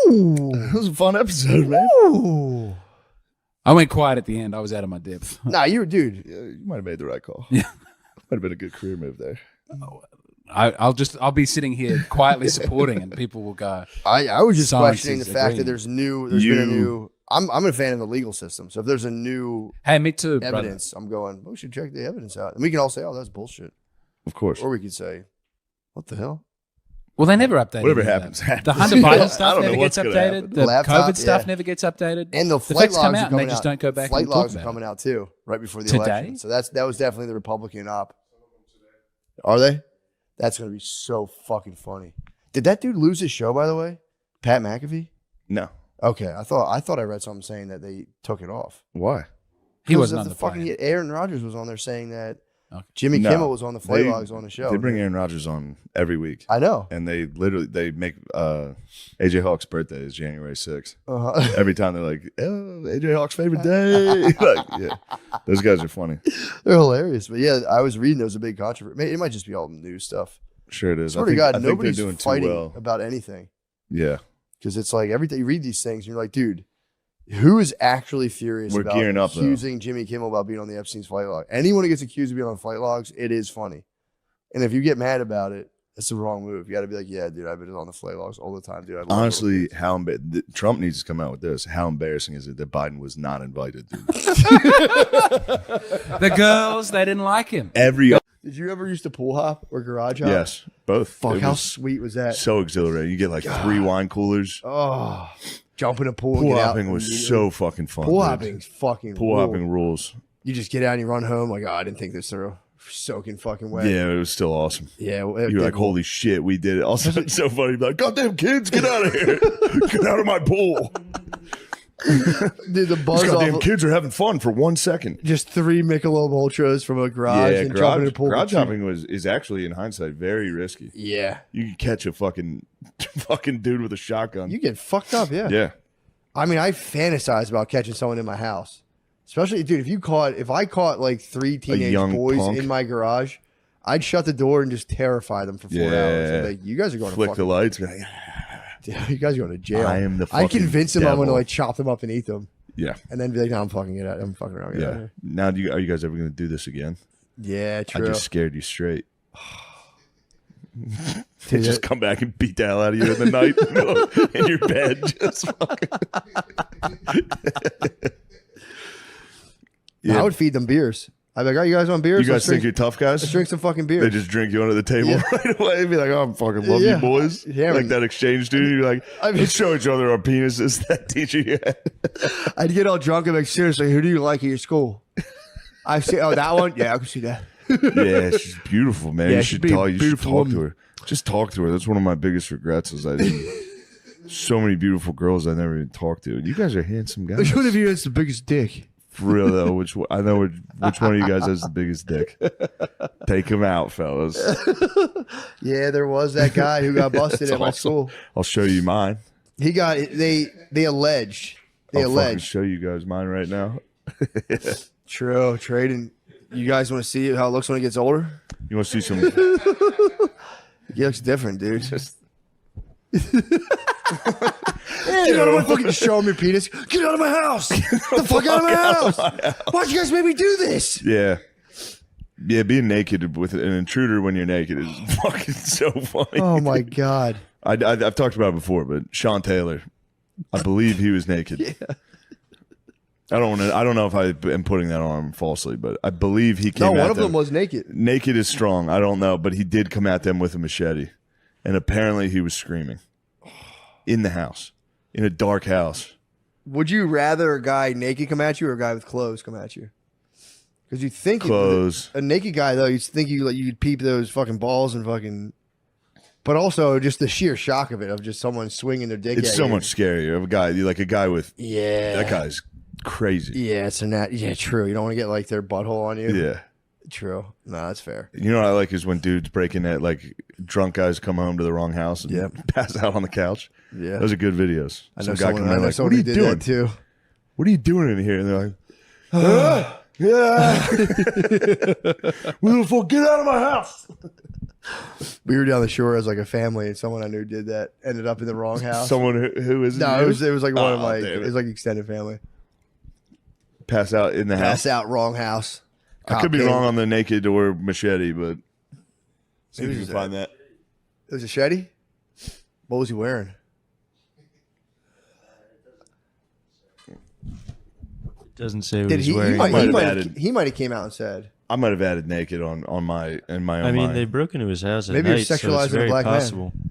Ooh, that was a fun episode, man. Ooh. I went quiet at the end. I was out of my depth. Nah, you were, dude. Yeah, you might have made the right call. Yeah. Might have been a good career move there. I'll be sitting here quietly supporting, and people will go. I was just Science questioning the is fact that agreeing. there's been a new. I'm a fan of the legal system, so if there's a new me too, evidence, I'm going. We should check the evidence out, and we can all say, "Oh, that's bullshit." Of course. Or we could say, "What the hell?" Well, they never update. Whatever happens. The Hunter Biden stuff I don't know never gets what's gonna updated. happen. The Laptop, COVID stuff yeah. never gets updated. And the facts flight come logs out, are and they coming just out. don't go back. Flight and talk logs are about coming out too, right before the Today? election. So that was definitely the Republican op. Are they? That's going to be so fucking funny. Did that dude lose his show, by the way? Pat McAfee? No. Okay, I thought I read something saying that they took it off. Why? He wasn't on the the fucking plane. Aaron Rodgers was on there saying that Jimmy Kimmel was on the flight logs on the show. They bring Aaron Rodgers on every week. I know. And they make AJ Hawk's birthday is January 6th. Uh-huh. Every time they're like, oh, AJ Hawk's favorite day. Like, yeah, those guys are funny. They're hilarious. But yeah, I was reading there was a big controversy. It might just be all news stuff. Sure it is. Swear to God, nobody's doing fighting too well. about anything. Yeah. Because it's like every day you read these things and you're like, dude, who is actually furious about gearing up, accusing Jimmy Kimmel about being on the Epstein's flight log? Anyone who gets accused of being on flight logs, it is funny. And if you get mad about it, it's the wrong move. You got to be like, yeah, dude, I've been on the flight logs all the time, dude. Honestly, Trump needs to come out with this. How embarrassing is it that Biden was not invited? Dude? The girls, they didn't like him. Did you ever used to pool hop or garage hop? Yes, both. Fuck, how sweet was that? So exhilarating. You get like 3 wine coolers. Oh, jump in a pool. Pool hopping was so fucking fun. Pool hopping's fucking Pool hopping rules. You just get out and you run home like, oh, I didn't think this through. Soaking fucking wet. Yeah, it was still awesome. Yeah, you're like, holy shit, we did it. Also, it's so funny. Like, goddamn kids, get out of here! Get out of my pool. Dude, the buzz These goddamn off kids are having fun for 1 second. Just 3 Michelob Ultras from a garage and jumping in a pool. Garage hopping is actually, in hindsight, very risky. Yeah, you can catch a fucking dude with a shotgun. You get fucked up. Yeah. Yeah. I mean, I fantasize about catching someone in my house. Especially, dude, if I caught like 3 teenage boys punk in my garage, I'd shut the door and just terrify them for 4 hours. I'd be like, you guys are going to flick the lights. Dude, you guys are going to jail. I am the I'd convince them I'm devil. going to like chop them up and eat them. Yeah. And then be like, no, I'm fucking it out. I'm fucking around. Yeah. Now, are you guys ever going to do this again? Yeah, true. I just scared you straight. They just come back and beat the hell out of you in the night in your bed. Just fucking. Yeah. I would feed them beers. I'd be like, oh, you guys want beers? You guys think you're tough guys? Let's drink some fucking beers. They just drink you under the table right away. Be like, oh, I'm fucking love you boys. Yeah, like that exchange dude. You're like, let's show each other our penises. That teacher you had. I'd get all drunk and be like, seriously, who do you like at your school? I say, oh, that one? Yeah, I can see that. Yeah, she's beautiful, man. Yeah, you she'd should be talk. You should beautiful talk to her. Just talk to her. That's one of my biggest regrets. Is I didn't. So many beautiful girls I never even talked to. You guys are handsome guys. Which one of you has the biggest dick? For real though, I know which one of you guys has the biggest dick. Take him out, fellas. Yeah, there was that guy who got busted at my school. I'll show you mine. He got they alleged. I'll fucking show you guys mine right now. True, trading. You guys want to see how it looks when he gets older? You want to see some? He looks different, dude. Get out of my fucking show me your penis. Get out of my house. Get the fuck out of my house. Why'd you guys make me do this? Yeah. Yeah, being naked with an intruder when you're naked is fucking so funny. Oh my God. I've talked about it before, but Sean Taylor, I believe he was naked. Yeah. I don't know if I am putting that on him falsely, but I believe he came No, at one of them was naked. Naked is strong. I don't know, but he did come at them with a machete. And apparently he was screaming in the house, in a dark house. Would you rather a guy naked come at you or a guy with clothes come at you? Because you think clothes. A naked guy though, you'd think you'd peep those fucking balls and fucking. But also just the sheer shock of it, of just someone swinging their dick. It's so much scarier of a guy. You like a guy with. Yeah. That guy's crazy. Yeah, it's a yeah, true. You don't want to get like their butthole on you. Yeah. True. No, that's fair. You know what I like is when dudes break in at like drunk guys come home to the wrong house and pass out on the couch. Yeah. Those are good videos. I know Some guy someone, come in like, what are you doing? Too. What are you doing in here? And they're like, yeah. What the fuck? Get out of my house. We were down the shore as like a family, and someone I knew did that. Ended up in the wrong house. Someone who is no, it was like one of my. It was like extended family. Pass out in the house. Pass out, wrong house. I could be wrong on the naked or machete, but see if you can find that. It was a machete. What was he wearing? Doesn't say what Did he's he? wearing. He might have came out and said. I might have added naked on my own. I mean, they broke into his house at Maybe night, you're sexualizing so it's very a black possible. man.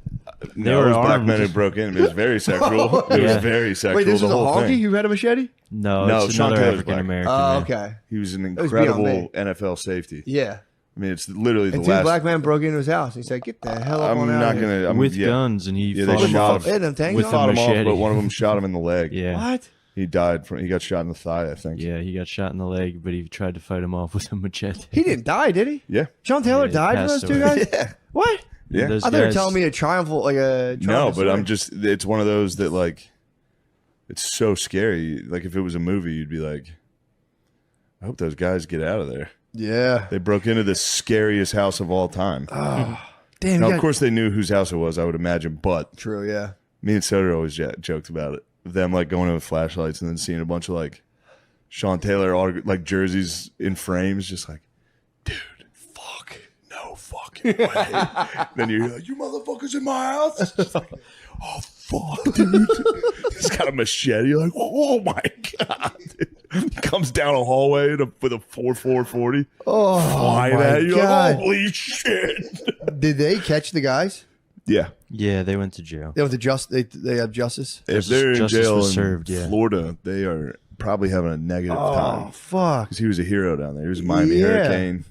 No, it was black men who broke in. It was very sexual. It was very sexual. Wait, this was the a whole honky thing. who had a machete? No, it's Sean another Taylor's African American. Oh, man. okay. He was an That was beyond incredible me. NFL safety. Yeah. I mean, it's literally the And two last. black men broke into his house. And he said, "Get the hell up I'm on out not of here." gonna With guns, and he fought they him shot off him with fought a him off, machete. but one of them shot him in the leg. Yeah. What? He died from. He got shot in the thigh, I think. Yeah, he got shot in the leg, but he tried to fight him off with a machete. He didn't die, did he? Yeah. Sean Taylor he died for passed those two away. guys? Yeah. What? Yeah. Those I thought you were guys- telling me a triumphal, like a No, triumphal but I'm story. just. It's one of those that like. It's so scary. Like if it was a movie, you'd be like, I hope those guys get out of there. Yeah. They broke into the scariest house of all time. Oh, damn. Now, you of got- course, they knew whose house it was, I would imagine, but True, yeah. me and Soder always joked about it. Them like going in with flashlights and then seeing a bunch of like Sean Taylor like jerseys in frames, just like, dude, fuck, no fucking way. Then you're like, you motherfuckers in my house. Just like, oh fuck, dude. He's got a machete. You're like, oh my god. He comes down a hallway with a 4.40. Oh, flying my at you. God. Like, holy shit. Did they catch the guys? Yeah. Yeah, they went to jail. They went to they have justice? If they're in Justice jail was in served, yeah. Florida, they are probably having a negative time. Oh, fuck. Because he was a hero down there. He was a Miami Yeah. Hurricane.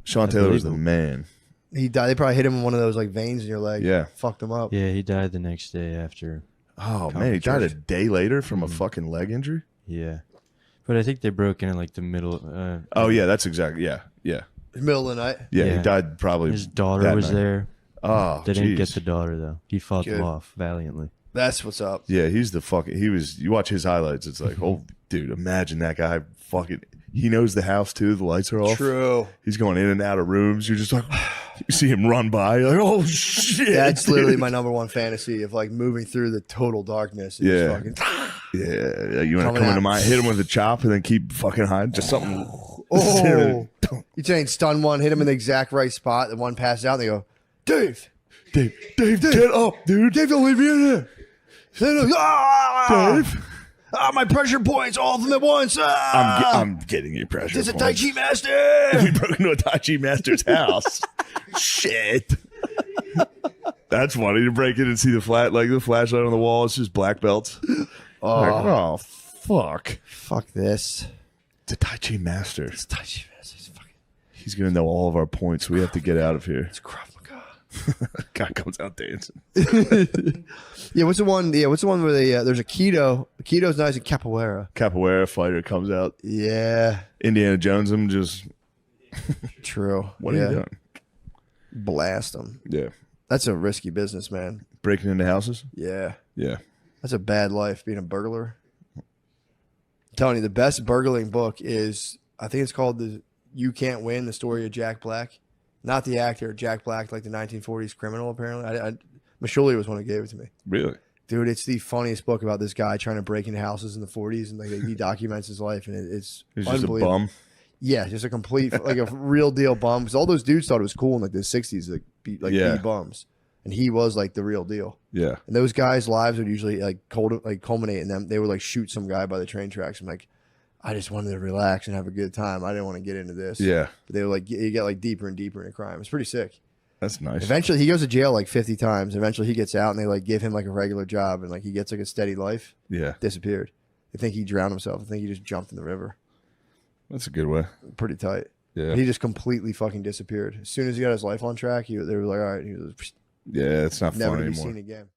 Sean Taylor was the believe man. He died. They probably hit him in one of those like veins in your leg. Yeah. Fucked him up. Yeah, he died the next day after. Oh, man. He died a day later from a fucking leg injury? Yeah. But I think they broke in like the middle. Oh, yeah. That's exactly. Yeah. Yeah. Middle of the night. Yeah. He died probably. His daughter that was night. there. Oh, They didn't get jeez. the daughter, though. He fought Good. them off valiantly. That's what's up. Yeah. He's the fucking. He was. You watch his highlights. It's like, oh, dude, imagine that guy fucking. He knows the house too. The lights are off. True. He's going in and out of rooms. You're just like, you see him run by. You're like, oh shit. That's dude. literally my number one fantasy of like moving through the total darkness. And Yeah. just fucking, Yeah, you want to Coming come out. into mine, hit him with a chop, and then keep fucking hiding. Just something. oh. You're saying stun one, hit him in the exact right spot, the one passes out, and they go, Dave, Dave, get up, dude. Dave, don't leave me in there. Dave. Ah, my pressure points, all of them at once. Ah, I'm getting your pressure. it's a Tai points. Chi master. We broke into a Tai Chi master's house. Shit. That's funny to break in and see the flashlight on the wall. It's just black belts. Oh fuck. Fuck this. It's a Tai Chi master. It's Tai Chi master. It's fucking... He's gonna know all of our points. We have to get out of here. It's Krav Maga. Guy comes out dancing. Yeah, what's the one? Yeah, what's the one where they there's a keto. Keto's nice and capoeira. Capoeira fighter comes out. Yeah. Indiana Jones him just. True. What are you doing? Blast them. Yeah. That's a risky business, man. Breaking into houses. Yeah. Yeah. That's a bad life, being a burglar. I'm telling you, the best burgling book is, I think it's called the You Can't Win, the story of Jack Black. Not the actor, Jack Black, like the 1940s criminal, apparently. Mashuli was one who gave it to me. Really? Dude, it's the funniest book about this guy trying to break into houses in the 40s, and like he documents his life, and it's He's just a unbelievable. bum. Yeah, just a complete, like a real deal bum. Because all those dudes thought it was cool in like the 60s, like be bums. And he was like the real deal. Yeah. And those guys' lives would usually like culminate in them. They would like shoot some guy by the train tracks. I'm like, I just wanted to relax and have a good time. I didn't want to get into this. Yeah. But they were like, you get like deeper and deeper into crime. It's pretty sick. That's nice. Eventually, he goes to jail like 50 times. Eventually, he gets out and they like give him like a regular job and like he gets like a steady life. Yeah. Disappeared. They think he drowned himself. I think he just jumped in the river. That's a good way. Pretty tight. Yeah. But he just completely fucking disappeared. As soon as he got his life on track, they were like, all right. He was yeah, it's not never fun to be anymore. seen again.